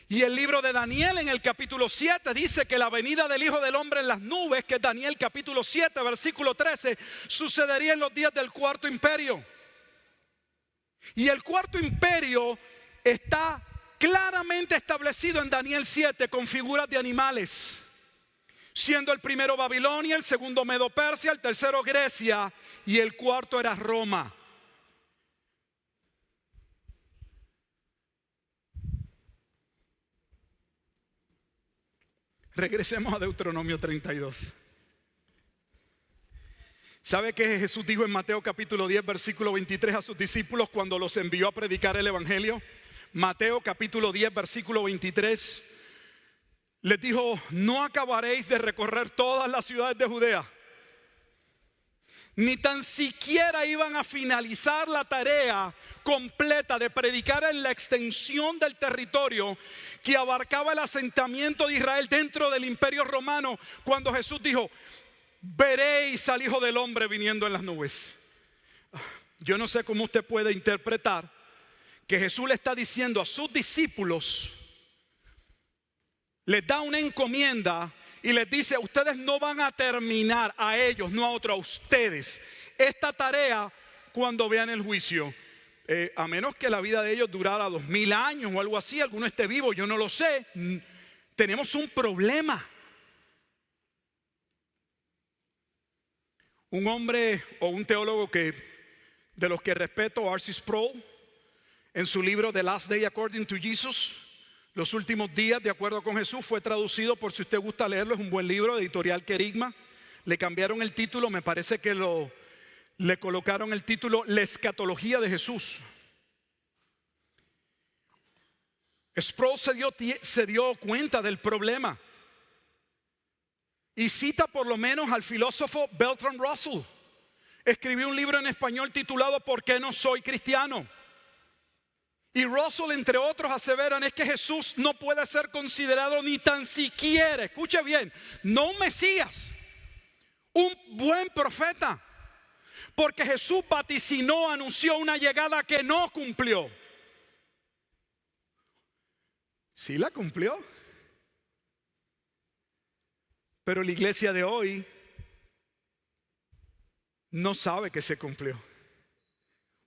Y el libro de Daniel en el capítulo 7 dice que la venida del Hijo del Hombre en las nubes, que es Daniel capítulo 7 versículo 13, sucedería en los días del cuarto imperio. Y el cuarto imperio está claramente establecido en Daniel 7 con figuras de animales, siendo el primero Babilonia, el segundo Medo-Persia, el tercero Grecia y el cuarto era Roma. Regresemos a Deuteronomio 32. ¿Sabe qué Jesús dijo en Mateo capítulo 10 versículo 23 a sus discípulos cuando los envió a predicar el evangelio? Mateo capítulo 10 versículo 23 les dijo: no acabaréis de recorrer todas las ciudades de Judea, Ni tan siquiera iban a finalizar la tarea completa de predicar en la extensión del territorio que abarcaba el asentamiento de Israel dentro del Imperio Romano, cuando Jesús dijo: veréis al Hijo del Hombre viniendo en las nubes. Yo no sé cómo usted puede interpretar que Jesús le está diciendo a sus discípulos, les da una encomienda y les dice: ustedes no van a terminar, a ellos, no a otros, a ustedes, esta tarea cuando vean el juicio. A menos que la vida de ellos durara 2000 años o algo así, alguno esté vivo, yo no lo sé. Tenemos un problema. Un hombre o un teólogo de los que respeto, R.C. Sproul, en su libro The Last Day According to Jesus, Los últimos días de acuerdo con Jesús, fue traducido, por si usted gusta leerlo, es un buen libro, de editorial Querigma. Le cambiaron el título, me parece que le colocaron el título La escatología de Jesús. Sproul se dio cuenta del problema y cita por lo menos al filósofo Bertrand Russell. Escribió un libro en español titulado ¿Por qué no soy cristiano? Y Russell, entre otros, aseveran es que Jesús no puede ser considerado ni tan siquiera, escuche bien, no un Mesías, un buen profeta, porque Jesús vaticinó, anunció una llegada que no cumplió. Sí la cumplió, pero la iglesia de hoy no sabe que se cumplió.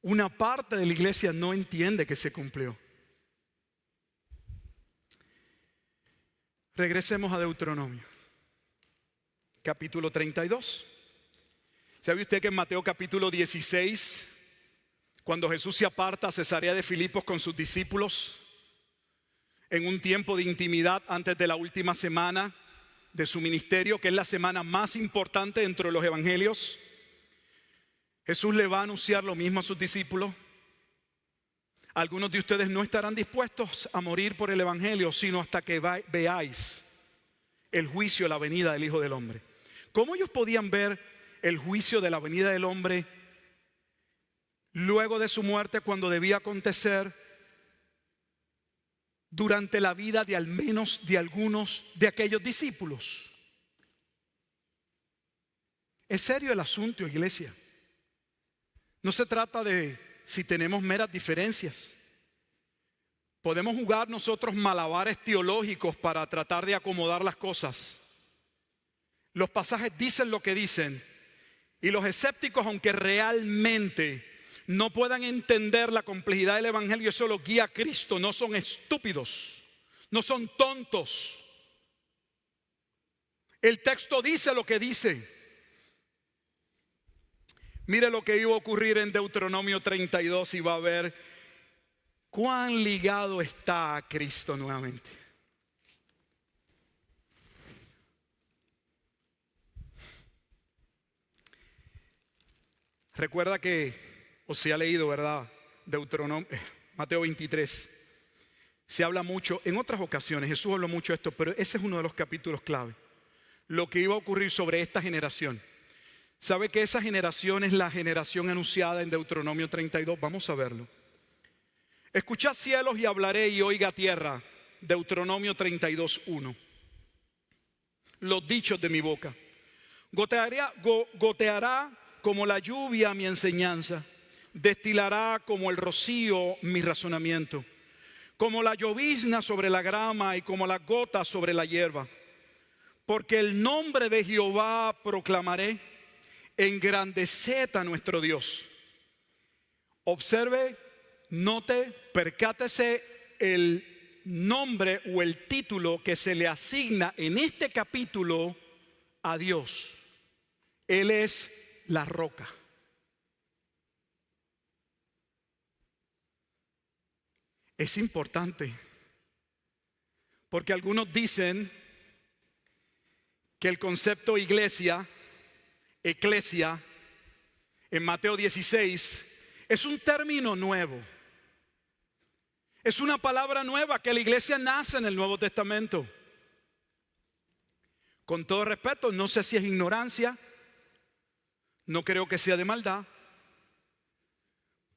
Una parte de la iglesia no entiende que se cumplió. Regresemos a Deuteronomio, capítulo 32. ¿Sabe usted que en Mateo capítulo 16, cuando Jesús se aparta a Cesarea de Filipos con sus discípulos, en un tiempo de intimidad antes de la última semana de su ministerio, que es la semana más importante dentro de los evangelios, Jesús le va a anunciar lo mismo a sus discípulos? Algunos de ustedes no estarán dispuestos a morir por el evangelio, sino hasta que veáis el juicio, la venida del Hijo del Hombre. ¿Cómo ellos podían ver el juicio de la venida del hombre luego de su muerte, cuando debía acontecer durante la vida de al menos de algunos de aquellos discípulos? Es serio el asunto, iglesia. No se trata de si tenemos meras diferencias. Podemos jugar nosotros malabares teológicos para tratar de acomodar las cosas. Los pasajes dicen lo que dicen, y los escépticos, aunque realmente no puedan entender la complejidad del evangelio, eso lo guía a Cristo. No son estúpidos, no son tontos. El texto dice lo que dice. Mire lo que iba a ocurrir en Deuteronomio 32 y va a ver cuán ligado está a Cristo nuevamente. Recuerda que, o se ha leído, ¿verdad? Mateo 23. Se habla mucho, en otras ocasiones, Jesús habló mucho de esto, pero ese es uno de los capítulos clave. Lo que iba a ocurrir sobre esta generación. ¿Sabe que esa generación es la generación anunciada en Deuteronomio 32? Vamos a verlo. Escuchad cielos y hablaré, y oiga tierra. Deuteronomio 32:1. Los dichos de mi boca. Goteará como la lluvia mi enseñanza. Destilará como el rocío mi razonamiento. Como la llovizna sobre la grama y como las gotas sobre la hierba. Porque el nombre de Jehová proclamaré. Engrandeced a nuestro Dios. Observe, note, percátese el nombre o el título que se le asigna en este capítulo a Dios. Él es la roca. Es importante, porque algunos dicen que el concepto eclesia, en Mateo 16, es un término nuevo. Es una palabra nueva que la iglesia nace en el Nuevo Testamento. Con todo respeto, no sé si es ignorancia, No creo que sea de maldad.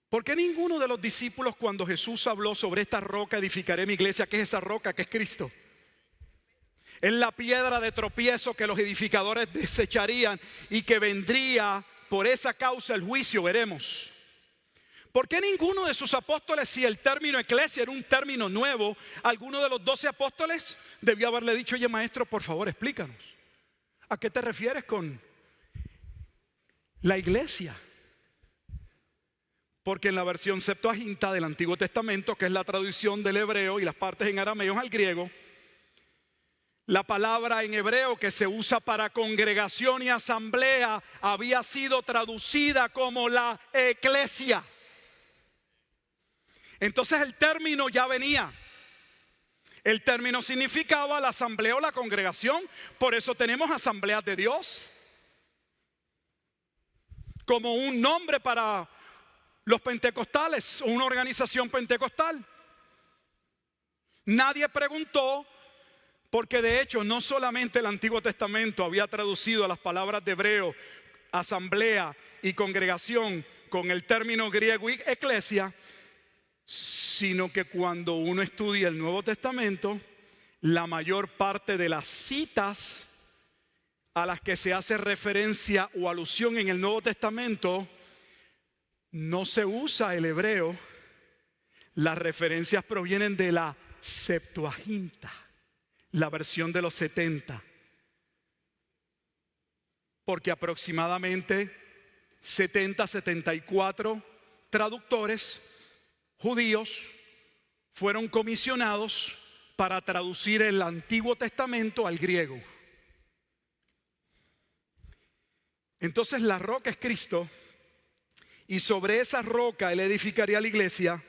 ¿Por qué ninguno de los discípulos, cuando Jesús habló sobre esta roca edificaré mi iglesia, qué es esa roca? Que es Cristo. Es la piedra de tropiezo que los edificadores desecharían y que vendría por esa causa el juicio, veremos. ¿Por qué ninguno de sus apóstoles, si el término eclesia era un término nuevo, alguno de los 12 apóstoles debió haberle dicho: oye maestro, por favor explícanos, ¿a qué te refieres con la iglesia? Porque en la versión Septuaginta del Antiguo Testamento, que es la traducción del hebreo y las partes en arameo al griego, la palabra en hebreo que se usa para congregación y asamblea había sido traducida como la eclesia. Entonces el término ya venía. El término significaba la asamblea o la congregación. Por eso tenemos asambleas de Dios como un nombre para los pentecostales o una organización pentecostal. Nadie preguntó, porque de hecho no solamente el Antiguo Testamento había traducido las palabras de hebreo, asamblea y congregación con el término griego eclesia, sino que cuando uno estudia el Nuevo Testamento, la mayor parte de las citas a las que se hace referencia o alusión en el Nuevo Testamento, no se usa el hebreo. Las referencias provienen de la Septuaginta, la versión de los 70. Porque aproximadamente 74 traductores judíos fueron comisionados para traducir el Antiguo Testamento al griego. Entonces la roca es Cristo, y sobre esa roca Él edificaría la iglesia.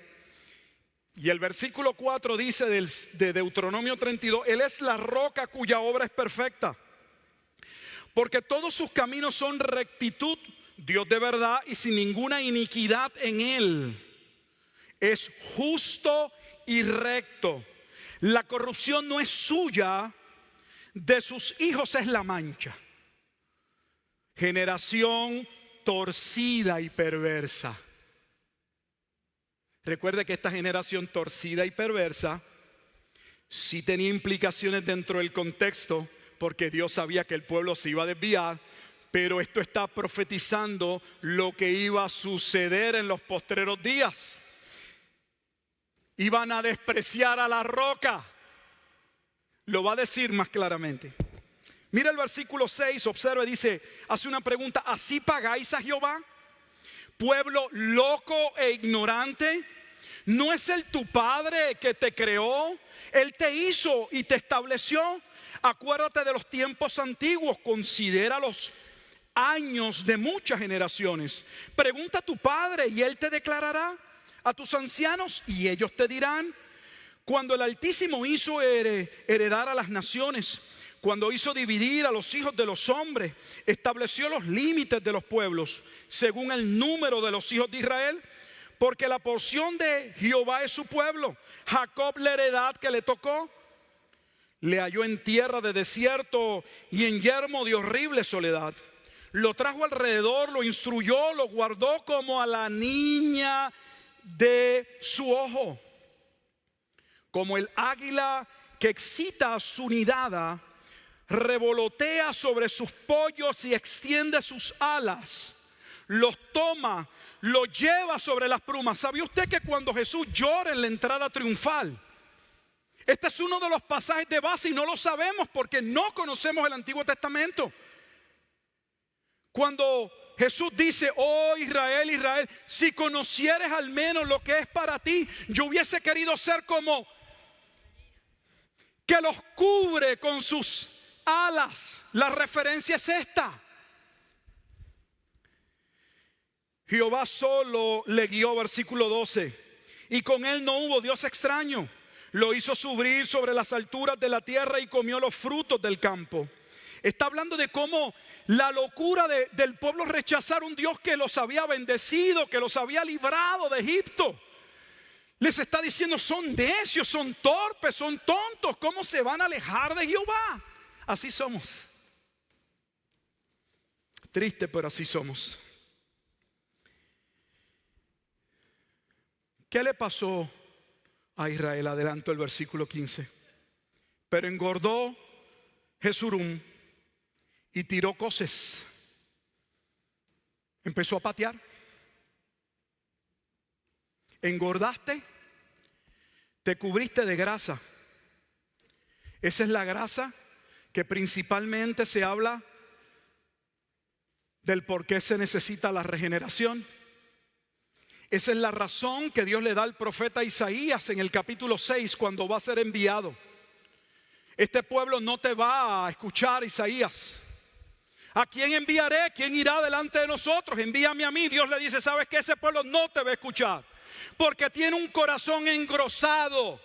Y el versículo 4 dice de Deuteronomio 32, Él es la roca cuya obra es perfecta, porque todos sus caminos son rectitud, Dios de verdad y sin ninguna iniquidad en Él. Es justo y recto. La corrupción no es suya, de sus hijos es la mancha. Generación torcida y perversa. Recuerde que esta generación torcida y perversa sí tenía implicaciones dentro del contexto, porque Dios sabía que el pueblo se iba a desviar, pero esto está profetizando lo que iba a suceder en los postreros días. Iban a despreciar a la roca. Lo va a decir más claramente. Mira el versículo 6, observa, dice, hace una pregunta: ¿así pagáis a Jehová, pueblo loco e ignorante? ¿No es Él tu Padre que te creó? Él te hizo y te estableció. Acuérdate de los tiempos antiguos, considera los años de muchas generaciones. Pregunta a tu Padre y Él te declarará, a tus ancianos y ellos te dirán. Cuando el Altísimo hizo heredar a las naciones, cuando hizo dividir a los hijos de los hombres, estableció los límites de los pueblos según el número de los hijos de Israel, porque la porción de Jehová es su pueblo, Jacob la heredad que le tocó. Le halló en tierra de desierto y en yermo de horrible soledad. Lo trajo alrededor, lo instruyó, lo guardó como a la niña de su ojo. Como el águila que excita a su nidada, revolotea sobre sus pollos y extiende sus alas, los toma, los lleva sobre las plumas. ¿Sabía usted que cuando Jesús llora en la entrada triunfal, este es uno de los pasajes de base y no lo sabemos porque no conocemos el Antiguo Testamento? Cuando Jesús dice: oh Israel, Israel, si conocieres al menos lo que es para ti, yo hubiese querido ser como que los cubre con sus alas. La referencia es esta. Jehová solo le guió, versículo 12, y con él no hubo Dios extraño. Lo hizo subir sobre las alturas de la tierra y comió los frutos del campo. Está hablando de cómo la locura del pueblo rechazar un Dios que los había bendecido, que los había librado de Egipto. Les está diciendo: son necios, son torpes, son tontos. ¿Cómo se van a alejar de Jehová? Así somos. Triste, pero así somos. ¿Qué le pasó a Israel? Adelanto el versículo 15. Pero engordó Jesurum y tiró coces. Empezó a patear. Engordaste, te cubriste de grasa. Esa es la grasa que principalmente se habla del por qué se necesita la regeneración. Esa es la razón que Dios le da al profeta Isaías en el capítulo 6 cuando va a ser enviado. Este pueblo no te va a escuchar, Isaías. ¿A quién enviaré? ¿Quién irá delante de nosotros? Envíame a mí. Dios le dice, ¿sabes qué? Ese pueblo no te va a escuchar porque tiene un corazón engrosado.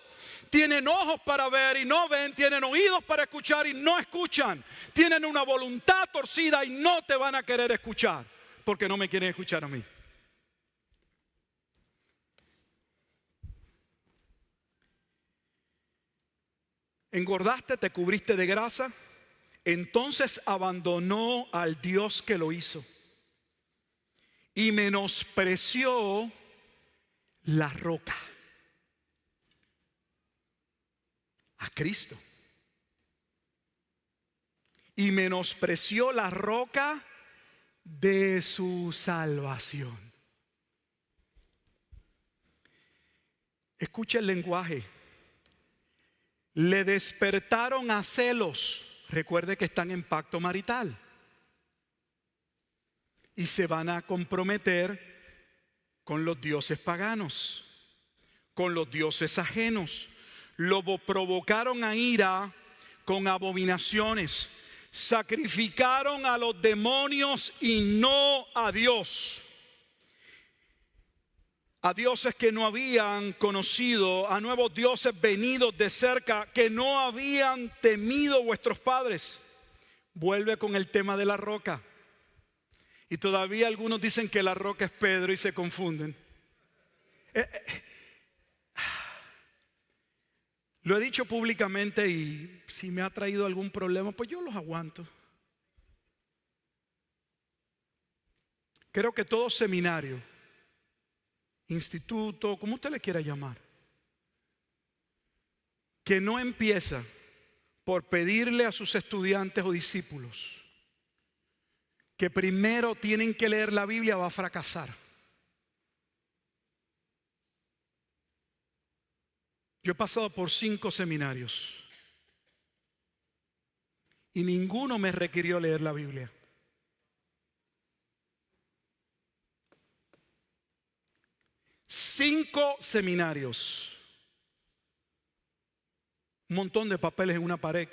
Tienen ojos para ver y no ven, tienen oídos para escuchar y no escuchan. Tienen una voluntad torcida y no te van a querer escuchar porque no me quieren escuchar a mí. Engordaste, te cubriste de grasa, entonces abandonó al Dios que lo hizo y menospreció la roca, a Cristo. Y menospreció la roca de su salvación. Escucha el lenguaje. Le despertaron a celos. Recuerde que están en pacto marital. Y se van a comprometer con los dioses paganos, con los dioses ajenos. Lo provocaron a ira con abominaciones. Sacrificaron a los demonios y no a Dios. A dioses que no habían conocido, a nuevos dioses venidos de cerca que no habían temido vuestros padres. Vuelve con el tema de la roca. Y todavía algunos dicen que la roca es Pedro y se confunden. Lo he dicho públicamente y si me ha traído algún problema, pues yo los aguanto. Creo que todo seminario, instituto, como usted le quiera llamar, que no empieza por pedirle a sus estudiantes o discípulos que primero tienen que leer la Biblia, va a fracasar. Yo he pasado por 5 seminarios y ninguno me requirió leer la Biblia. Cinco seminarios, un montón de papeles en una pared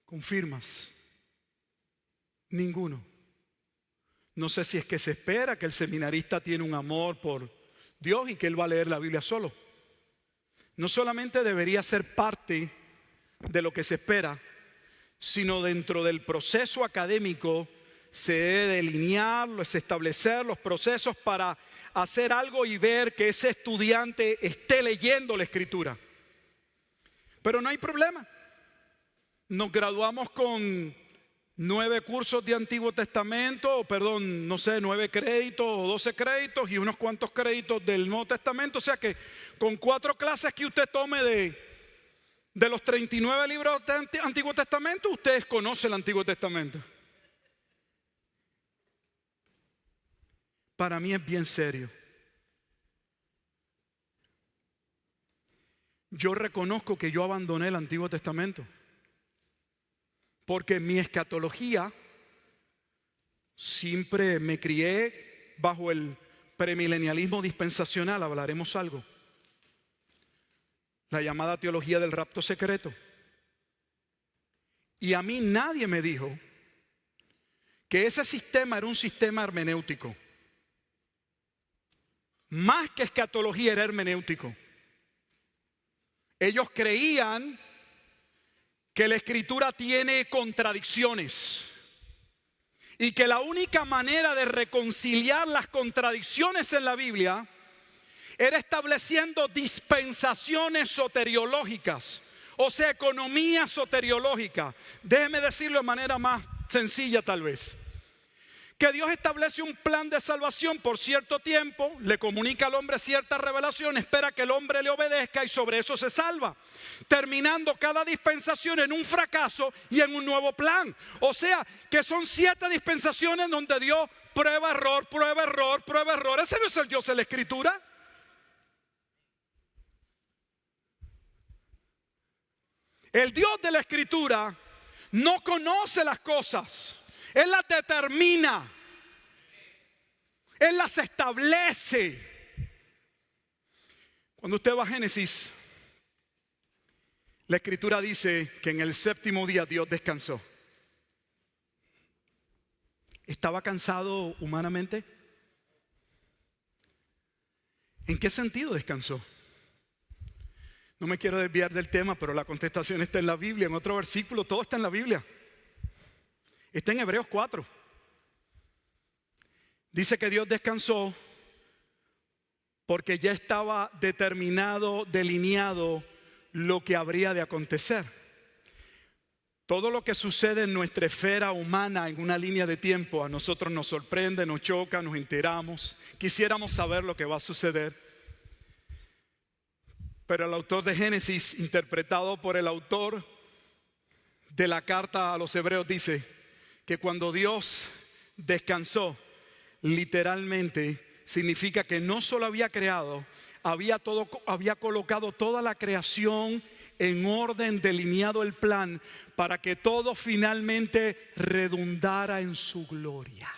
con firmas. Ninguno. No sé si es que se espera que el seminarista tiene un amor por Dios y que él va a leer la Biblia solo. No solamente debería ser parte de lo que se espera, sino dentro del proceso académico se debe delinear, establecer los procesos para hacer algo y ver que ese estudiante esté leyendo la Escritura. Pero no hay problema. Nos graduamos con 9 cursos de Antiguo Testamento, 9 créditos o 12 créditos y unos cuantos créditos del Nuevo Testamento. O sea que con 4 clases que usted tome de los 39 libros del Antiguo Testamento, usted conoce el Antiguo Testamento. Para mí es bien serio. Yo reconozco que yo abandoné el Antiguo Testamento. Porque mi escatología, siempre me crié bajo el premilenialismo dispensacional, hablaremos algo. La llamada teología del rapto secreto. Y a mí nadie me dijo que ese sistema era un sistema hermenéutico. Más que escatología era hermenéutico. Ellos creían que la Escritura tiene contradicciones y que la única manera de reconciliar las contradicciones en la Biblia era estableciendo dispensaciones soteriológicas, o sea, economía soteriológica. Déjeme decirlo de manera más sencilla tal vez. Que Dios establece un plan de salvación por cierto tiempo, le comunica al hombre cierta revelación, espera que el hombre le obedezca y sobre eso se salva, terminando cada dispensación en un fracaso y en un nuevo plan. O sea, que son 7 dispensaciones donde Dios prueba, error, prueba, error, prueba, error. Ese no es el Dios de la Escritura. El Dios de la Escritura no conoce las cosas. Él las determina. Él las establece. Cuando usted va a Génesis, la Escritura dice que en el 7º día Dios descansó. ¿Estaba cansado humanamente? ¿En qué sentido descansó? No me quiero desviar del tema, pero la contestación está en la Biblia, en otro versículo, todo está en la Biblia. Está en Hebreos 4. Dice que Dios descansó porque ya estaba determinado, delineado lo que habría de acontecer. Todo lo que sucede en nuestra esfera humana en una línea de tiempo a nosotros nos sorprende, nos choca, nos enteramos. Quisiéramos saber lo que va a suceder. Pero el autor de Génesis, interpretado por el autor de la carta a los hebreos, dice que cuando Dios descansó, literalmente significa que no solo había creado, había colocado toda la creación en orden, delineado el plan para que todo finalmente redundara en su gloria.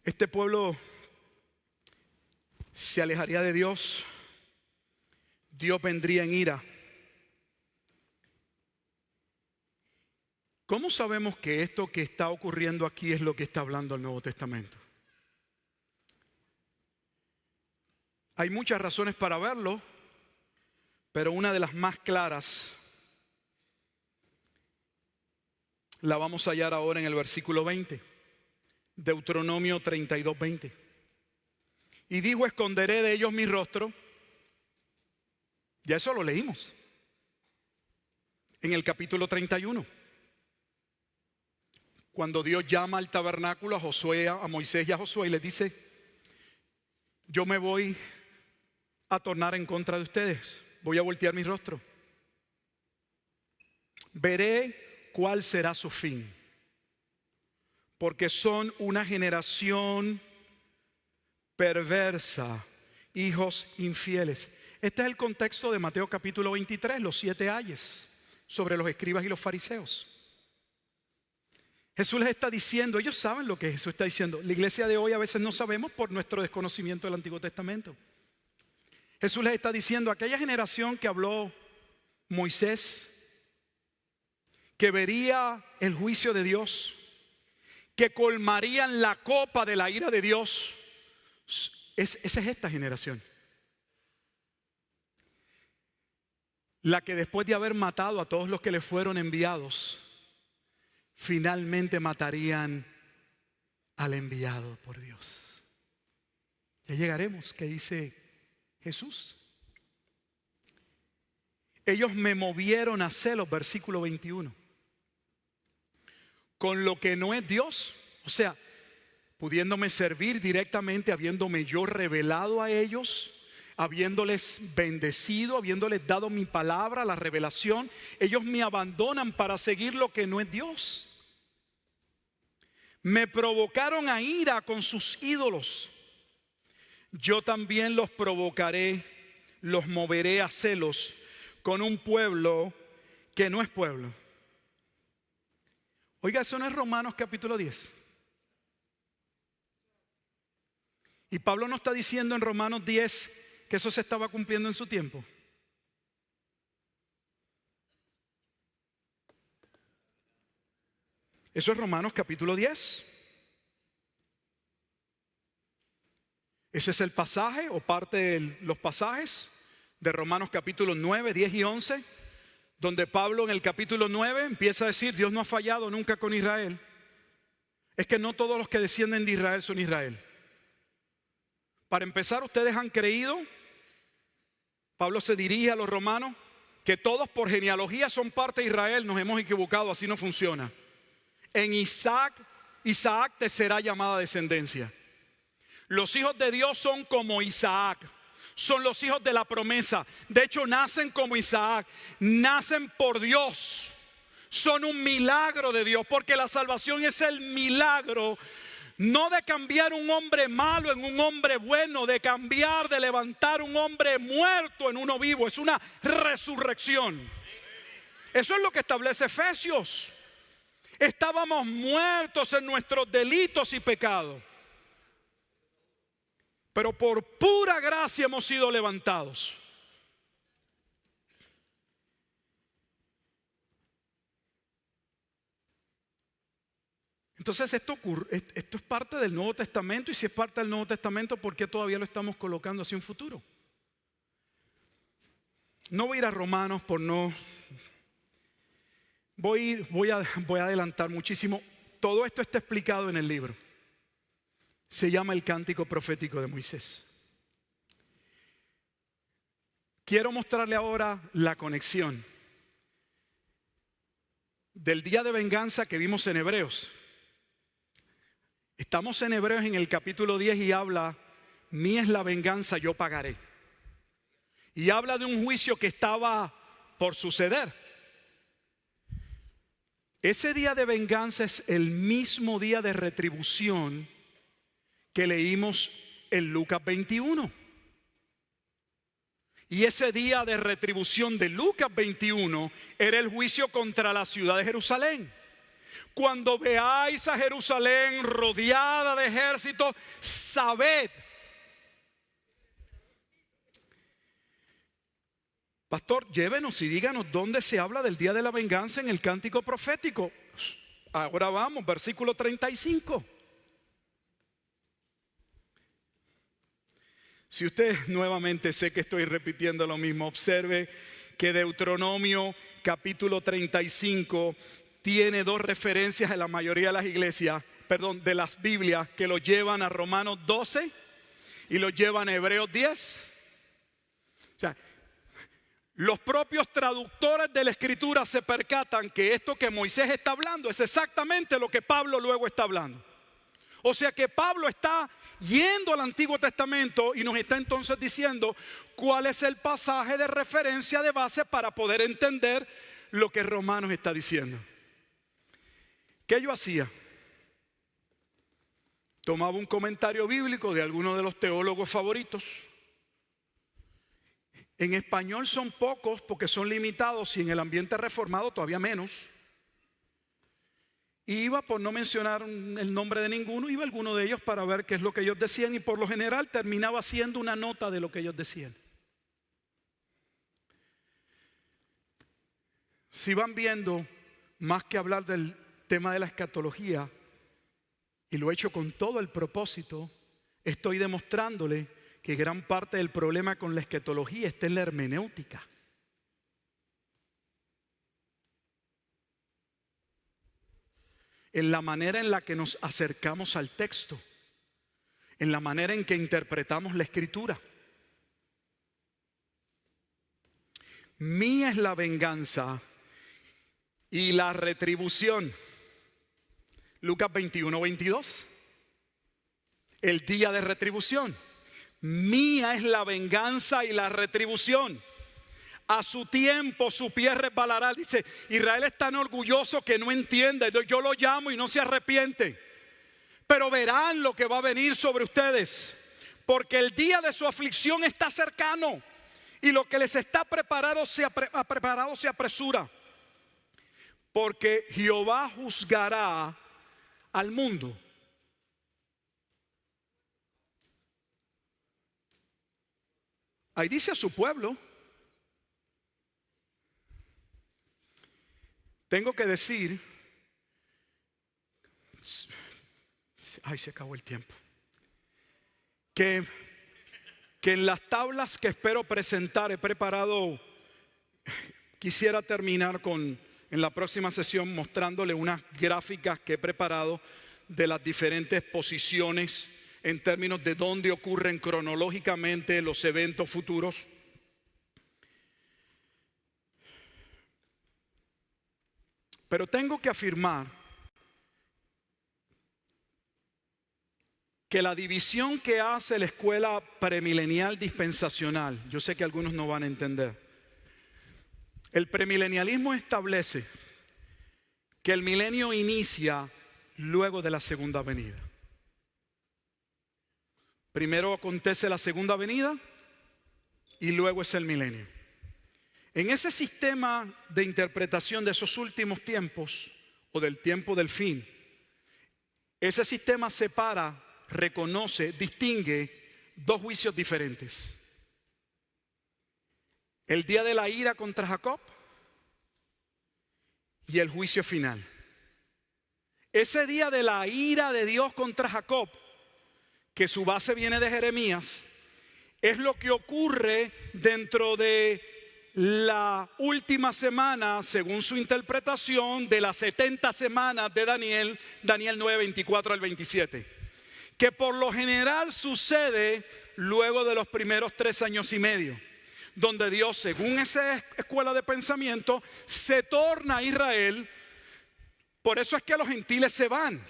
Este pueblo se alejaría de Dios, Dios vendría en ira. ¿Cómo sabemos que esto que está ocurriendo aquí es lo que está hablando el Nuevo Testamento? Hay muchas razones para verlo, pero una de las más claras la vamos a hallar ahora en el versículo 20, Deuteronomio 32:20. Y dijo: esconderé de ellos mi rostro. Ya eso lo leímos en el capítulo 31. Cuando Dios llama al tabernáculo a Moisés y a Josué y les dice: yo me voy a tornar en contra de ustedes, voy a voltear mi rostro. Veré cuál será su fin, porque son una generación perversa, hijos infieles. Este es el contexto de Mateo capítulo 23, los 7 ayes sobre los escribas y los fariseos. Jesús les está diciendo, ellos saben lo que Jesús está diciendo. La iglesia de hoy a veces no sabemos por nuestro desconocimiento del Antiguo Testamento. Jesús les está diciendo, aquella generación que habló Moisés, que vería el juicio de Dios, que colmarían la copa de la ira de Dios, esa es esta generación. La que después de haber matado a todos los que le fueron enviados, finalmente matarían al enviado por Dios. Ya llegaremos, ¿qué dice Jesús? Ellos me movieron a celos, versículo 21, con lo que no es Dios, o sea, pudiéndome servir directamente, habiéndome yo revelado a ellos, habiéndoles bendecido, habiéndoles dado mi palabra, la revelación. Ellos me abandonan para seguir lo que no es Dios. Me provocaron a ira con sus ídolos. Yo también los provocaré, los moveré a celos con un pueblo que no es pueblo. Oiga, eso no es Romanos capítulo 10. Y Pablo no está diciendo en Romanos 10 que eso se estaba cumpliendo en su tiempo. Eso es Romanos capítulo 10. Ese es el pasaje o parte de los pasajes de Romanos capítulo 9, 10 y 11, donde Pablo en el capítulo 9 empieza a decir: Dios no ha fallado nunca con Israel. Es que no todos los que descienden de Israel son Israel. Para empezar, ustedes han creído Pablo se dirige a los romanos, que todos por genealogía son parte de Israel. Nos hemos equivocado, así no funciona. En Isaac te será llamada descendencia. Los hijos de Dios son como Isaac, son los hijos de la promesa. De hecho, nacen como Isaac, nacen por Dios. Son un milagro de Dios, porque la salvación es el milagro, no de cambiar un hombre malo en un hombre bueno, de cambiar, de levantar un hombre muerto en uno vivo. Es una resurrección. Eso es lo que establece Efesios. Estábamos muertos en nuestros delitos y pecados, pero por pura gracia hemos sido levantados. Entonces esto es parte del Nuevo Testamento, y si es parte del Nuevo Testamento, ¿por qué todavía lo estamos colocando hacia un futuro? No voy a ir a Romanos por no... Voy a adelantar muchísimo. Todo esto está explicado en el libro. Se llama el Cántico Profético de Moisés. Quiero mostrarle ahora la conexión del día de venganza que vimos en Hebreos. Estamos en Hebreos en el capítulo 10 y habla: mía es la venganza, yo pagaré. Y habla de un juicio que estaba por suceder. Ese día de venganza es el mismo día de retribución que leímos en Lucas 21. Y ese día de retribución de Lucas 21 era el juicio contra la ciudad de Jerusalén. Cuando veáis a Jerusalén rodeada de ejércitos, sabed. Pastor, llévenos y díganos dónde se habla del día de la venganza en el cántico profético. Ahora vamos, versículo 35. Si usted, nuevamente sé que estoy repitiendo lo mismo, observe que Deuteronomio capítulo 35 tiene dos referencias en la mayoría de las iglesias, de las Biblias, que lo llevan a Romanos 12 y lo llevan a Hebreos 10. O sea, los propios traductores de la Escritura se percatan que esto que Moisés está hablando es exactamente lo que Pablo luego está hablando. O sea que Pablo está yendo al Antiguo Testamento y nos está entonces diciendo cuál es el pasaje de referencia de base para poder entender lo que Romanos está diciendo. ¿Qué yo hacía? Tomaba un comentario bíblico de alguno de los teólogos favoritos. En español son pocos porque son limitados, y en el ambiente reformado todavía menos. Iba, por no mencionar el nombre de ninguno, iba a alguno de ellos para ver qué es lo que ellos decían, y por lo general terminaba haciendo una nota de lo que ellos decían. Si van viendo, más que hablar del tema de la escatología, y lo he hecho con todo el propósito, estoy demostrándole que gran parte del problema con la escatología está en la hermenéutica. En la manera en la que nos acercamos al texto, en la manera en que interpretamos la Escritura. Mía es la venganza y la retribución. Lucas 21:22. El día de retribución. Mía es la venganza y la retribución. A su tiempo su pie resbalará. Dice, Israel es tan orgulloso que no entiende. Yo lo llamo y no se arrepiente. Pero verán lo que va a venir sobre ustedes. Porque el día de su aflicción está cercano. Y lo que les está preparado se apresura. Porque Jehová juzgará al mundo. Ahí dice a su pueblo. Tengo que decir, ay, se acabó el tiempo, que en las tablas que espero presentar he preparado, quisiera terminar en la próxima sesión mostrándole unas gráficas que he preparado de las diferentes posiciones en términos de dónde ocurren cronológicamente los eventos futuros. Pero tengo que afirmar que la división que hace la escuela premilenial dispensacional, yo sé que algunos no van a entender. El premilenialismo establece que el milenio inicia luego de la segunda venida. Primero acontece la segunda venida y luego es el milenio. En ese sistema de interpretación de esos últimos tiempos o del tiempo del fin, ese sistema separa, reconoce, distingue dos juicios diferentes. El día de la ira contra Jacob y el juicio final. Ese día de la ira de Dios contra Jacob, que su base viene de Jeremías, es lo que ocurre dentro de la última semana, según su interpretación, de las 70 semanas de Daniel 9, 24 al 27. Que por lo general sucede luego de los primeros 3 años y medio, donde Dios, según esa escuela de pensamiento, se torna a Israel. Por eso es que los gentiles se van,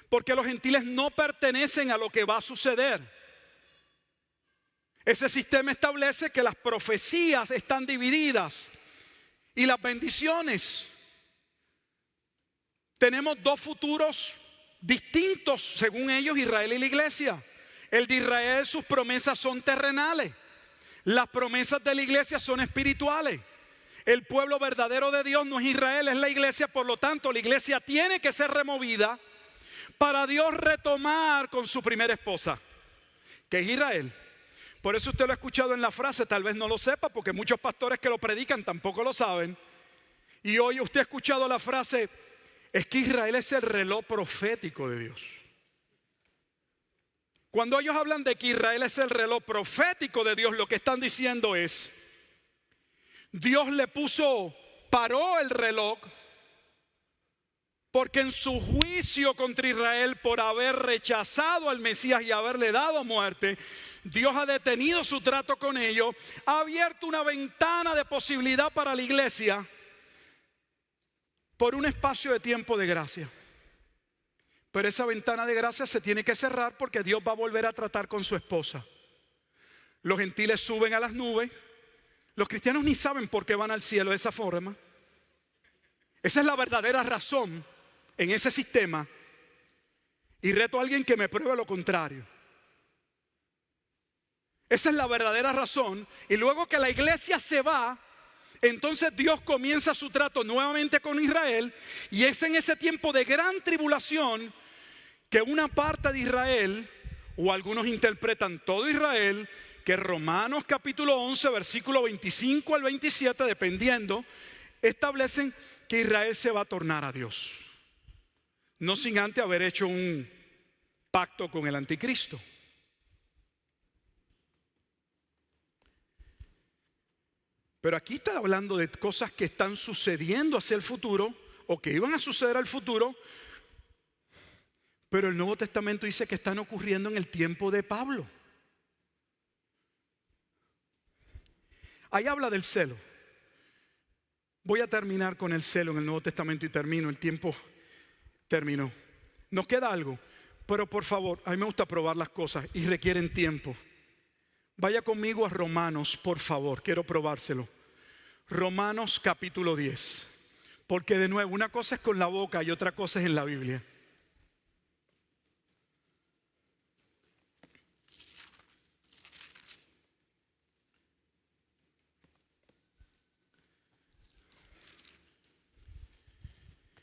porque los gentiles no pertenecen a lo que va a suceder. Ese sistema establece que las profecías están divididas y las bendiciones. Tenemos dos futuros distintos, según ellos, Israel y la iglesia. El de Israel, sus promesas son terrenales. Las promesas de la iglesia son espirituales. El pueblo verdadero de Dios no es Israel, es la iglesia. Por lo tanto, la iglesia tiene que ser removida para Dios retomar con su primera esposa, que es Israel. Por eso usted lo ha escuchado en la frase, tal vez no lo sepa, porque muchos pastores que lo predican tampoco lo saben. Y hoy usted ha escuchado la frase, es que Israel es el reloj profético de Dios. Cuando ellos hablan de que Israel es el reloj profético de Dios, lo que están diciendo es, Dios paró el reloj, porque en su juicio contra Israel por haber rechazado al Mesías y haberle dado muerte, Dios ha detenido su trato con ellos, ha abierto una ventana de posibilidad para la iglesia por un espacio de tiempo de gracia. Pero esa ventana de gracia se tiene que cerrar porque Dios va a volver a tratar con su esposa. Los gentiles suben a las nubes. Los cristianos ni saben por qué van al cielo de esa forma. Esa es la verdadera razón en ese sistema. Y reto a alguien que me pruebe lo contrario. Esa es la verdadera razón. Y luego que la iglesia se va, entonces Dios comienza su trato nuevamente con Israel. Y es en ese tiempo de gran tribulación que una parte de Israel, o algunos interpretan todo Israel, que Romanos capítulo 11, versículo 25 al 27, dependiendo, establecen que Israel se va a tornar a Dios. No sin antes haber hecho un pacto con el anticristo. Pero aquí está hablando de cosas que están sucediendo hacia el futuro o que iban a suceder al futuro. Pero el Nuevo Testamento dice que están ocurriendo en el tiempo de Pablo. Ahí habla del celo. Voy a terminar con el celo en el Nuevo Testamento y termino. El tiempo terminó. Nos queda algo, pero por favor, a mí me gusta probar las cosas y requieren tiempo. Vaya conmigo a Romanos, por favor, quiero probárselo. Romanos capítulo 10. Porque de nuevo, una cosa es con la boca y otra cosa es en la Biblia.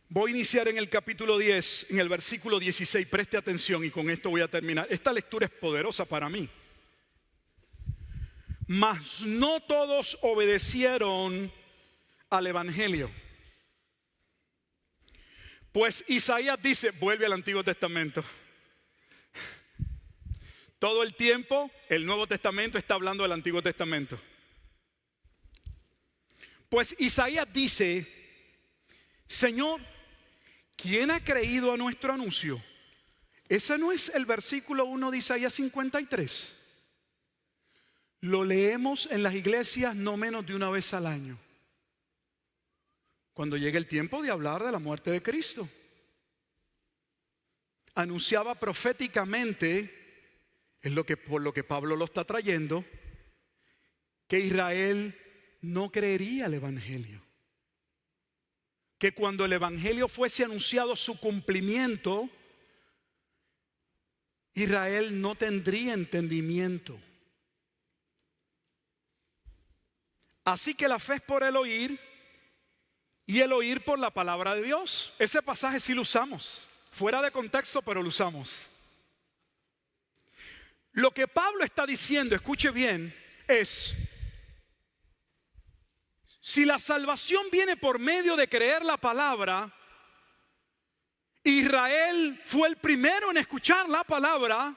Voy a iniciar en el capítulo 10, en el versículo 16. Preste atención y con esto voy a terminar. Esta lectura es poderosa para mí. Mas no todos obedecieron al evangelio. Pues Isaías dice, vuelve al Antiguo Testamento. Todo el tiempo el Nuevo Testamento está hablando del Antiguo Testamento. Pues Isaías dice, Señor, ¿quién ha creído a nuestro anuncio? Ese no es el versículo 1 de Isaías 53. Lo leemos en las iglesias no menos de una vez al año. cuando llegue el tiempo de hablar de la muerte de Cristo. Anunciaba proféticamente, por lo que Pablo lo está trayendo, que Israel no creería el evangelio. Que cuando el evangelio fuese anunciado su cumplimiento, Israel no tendría entendimiento. Así que la fe es por el oír y el oír por la palabra de Dios. Ese pasaje sí lo usamos, fuera de contexto, pero lo usamos. Lo que Pablo está diciendo, escuche bien, es: si la salvación viene por medio de creer la palabra, Israel fue el primero en escuchar la palabra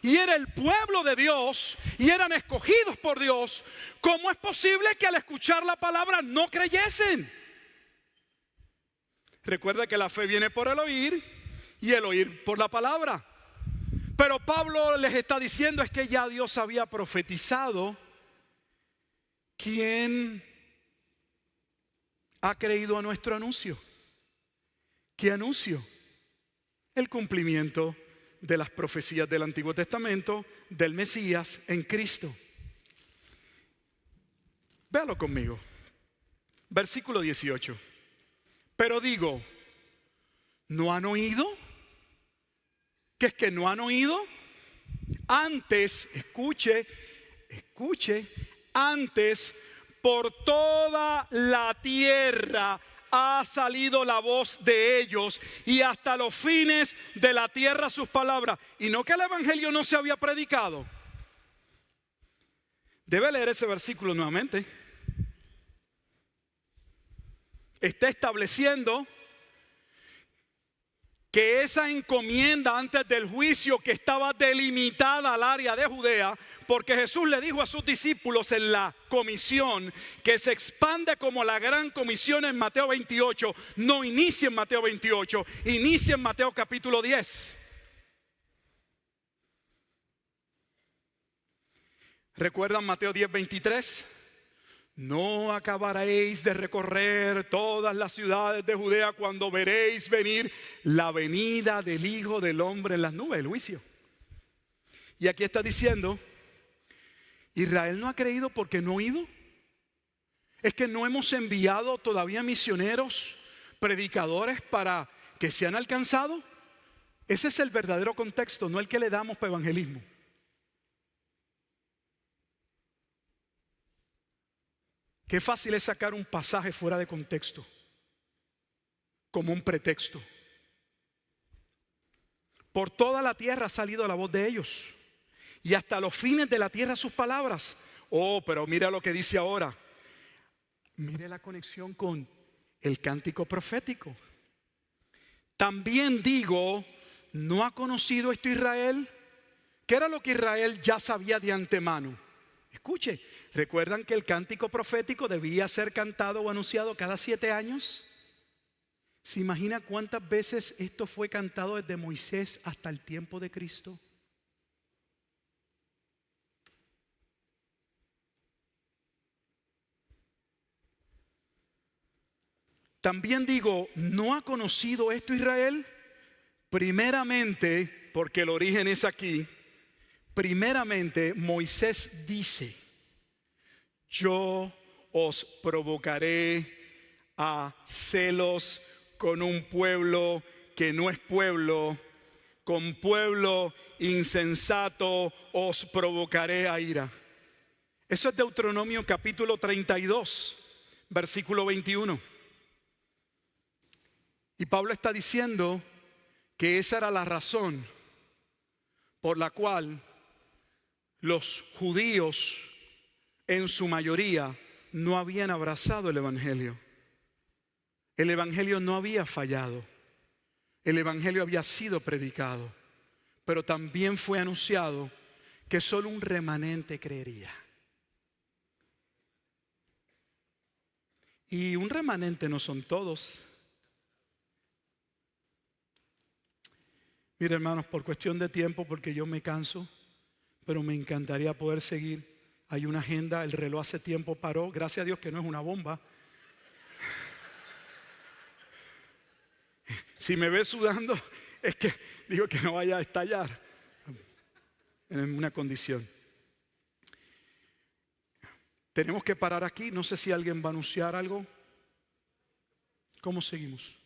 y era el pueblo de Dios y eran escogidos por Dios. ¿Cómo es posible que al escuchar la palabra no creyesen? Recuerda que la fe viene por el oír y el oír por la palabra. Pero Pablo les está diciendo es que ya Dios había profetizado. ¿Quién ha creído a nuestro anuncio? ¿Qué anuncio? El cumplimiento de las profecías del Antiguo Testamento del Mesías en Cristo. Véalo conmigo. Versículo 18. Pero digo, ¿no han oído? ¿Qué es que no han oído? Antes, escuche, antes por toda la tierra ha salido la voz de ellos y hasta los fines de la tierra sus palabras. Y no que el evangelio no se había predicado. Debe leer ese versículo nuevamente. Está estableciendo que esa encomienda antes del juicio que estaba delimitada al área de Judea, porque Jesús le dijo a sus discípulos en la comisión que se expande como la gran comisión en Mateo 28, no inicia en Mateo 28, inicia en Mateo capítulo 10. ¿Recuerdan Mateo 10:23? No acabaréis de recorrer todas las ciudades de Judea cuando veréis venir la venida del Hijo del Hombre en las nubes, el juicio. Y aquí está diciendo, Israel no ha creído porque no ha oído. Es que no hemos enviado todavía misioneros, predicadores para que sean alcanzados. Ese es el verdadero contexto, no el que le damos para evangelismo. Qué fácil es sacar un pasaje fuera de contexto, como un pretexto. Por toda la tierra ha salido la voz de ellos, y hasta los fines de la tierra sus palabras. Oh, pero mira lo que dice ahora. Mire la conexión con el cántico profético. También digo, ¿no ha conocido esto Israel? ¿Qué era lo que Israel ya sabía de antemano? Escuche, ¿recuerdan que el cántico profético debía ser cantado o anunciado cada 7 años? ¿Se imagina cuántas veces esto fue cantado desde Moisés hasta el tiempo de Cristo? También digo, ¿no ha conocido esto Israel? Primeramente, porque el origen es aquí. Primeramente, Moisés dice, yo os provocaré a celos con un pueblo que no es pueblo, con pueblo insensato os provocaré a ira. Eso es Deuteronomio capítulo 32, versículo 21. Y Pablo está diciendo que esa era la razón por la cual los judíos en su mayoría no habían abrazado el evangelio. El evangelio no había fallado. El evangelio había sido predicado, pero también fue anunciado que solo un remanente creería. Y un remanente no son todos. Mire, hermanos, por cuestión de tiempo, porque yo me canso, pero me encantaría poder seguir. Hay una agenda, el reloj hace tiempo paró, gracias a Dios que no es una bomba. Si me ves sudando, es que digo que no vaya a estallar en una condición. Tenemos que parar aquí. No sé si alguien va a anunciar algo. ¿Cómo seguimos?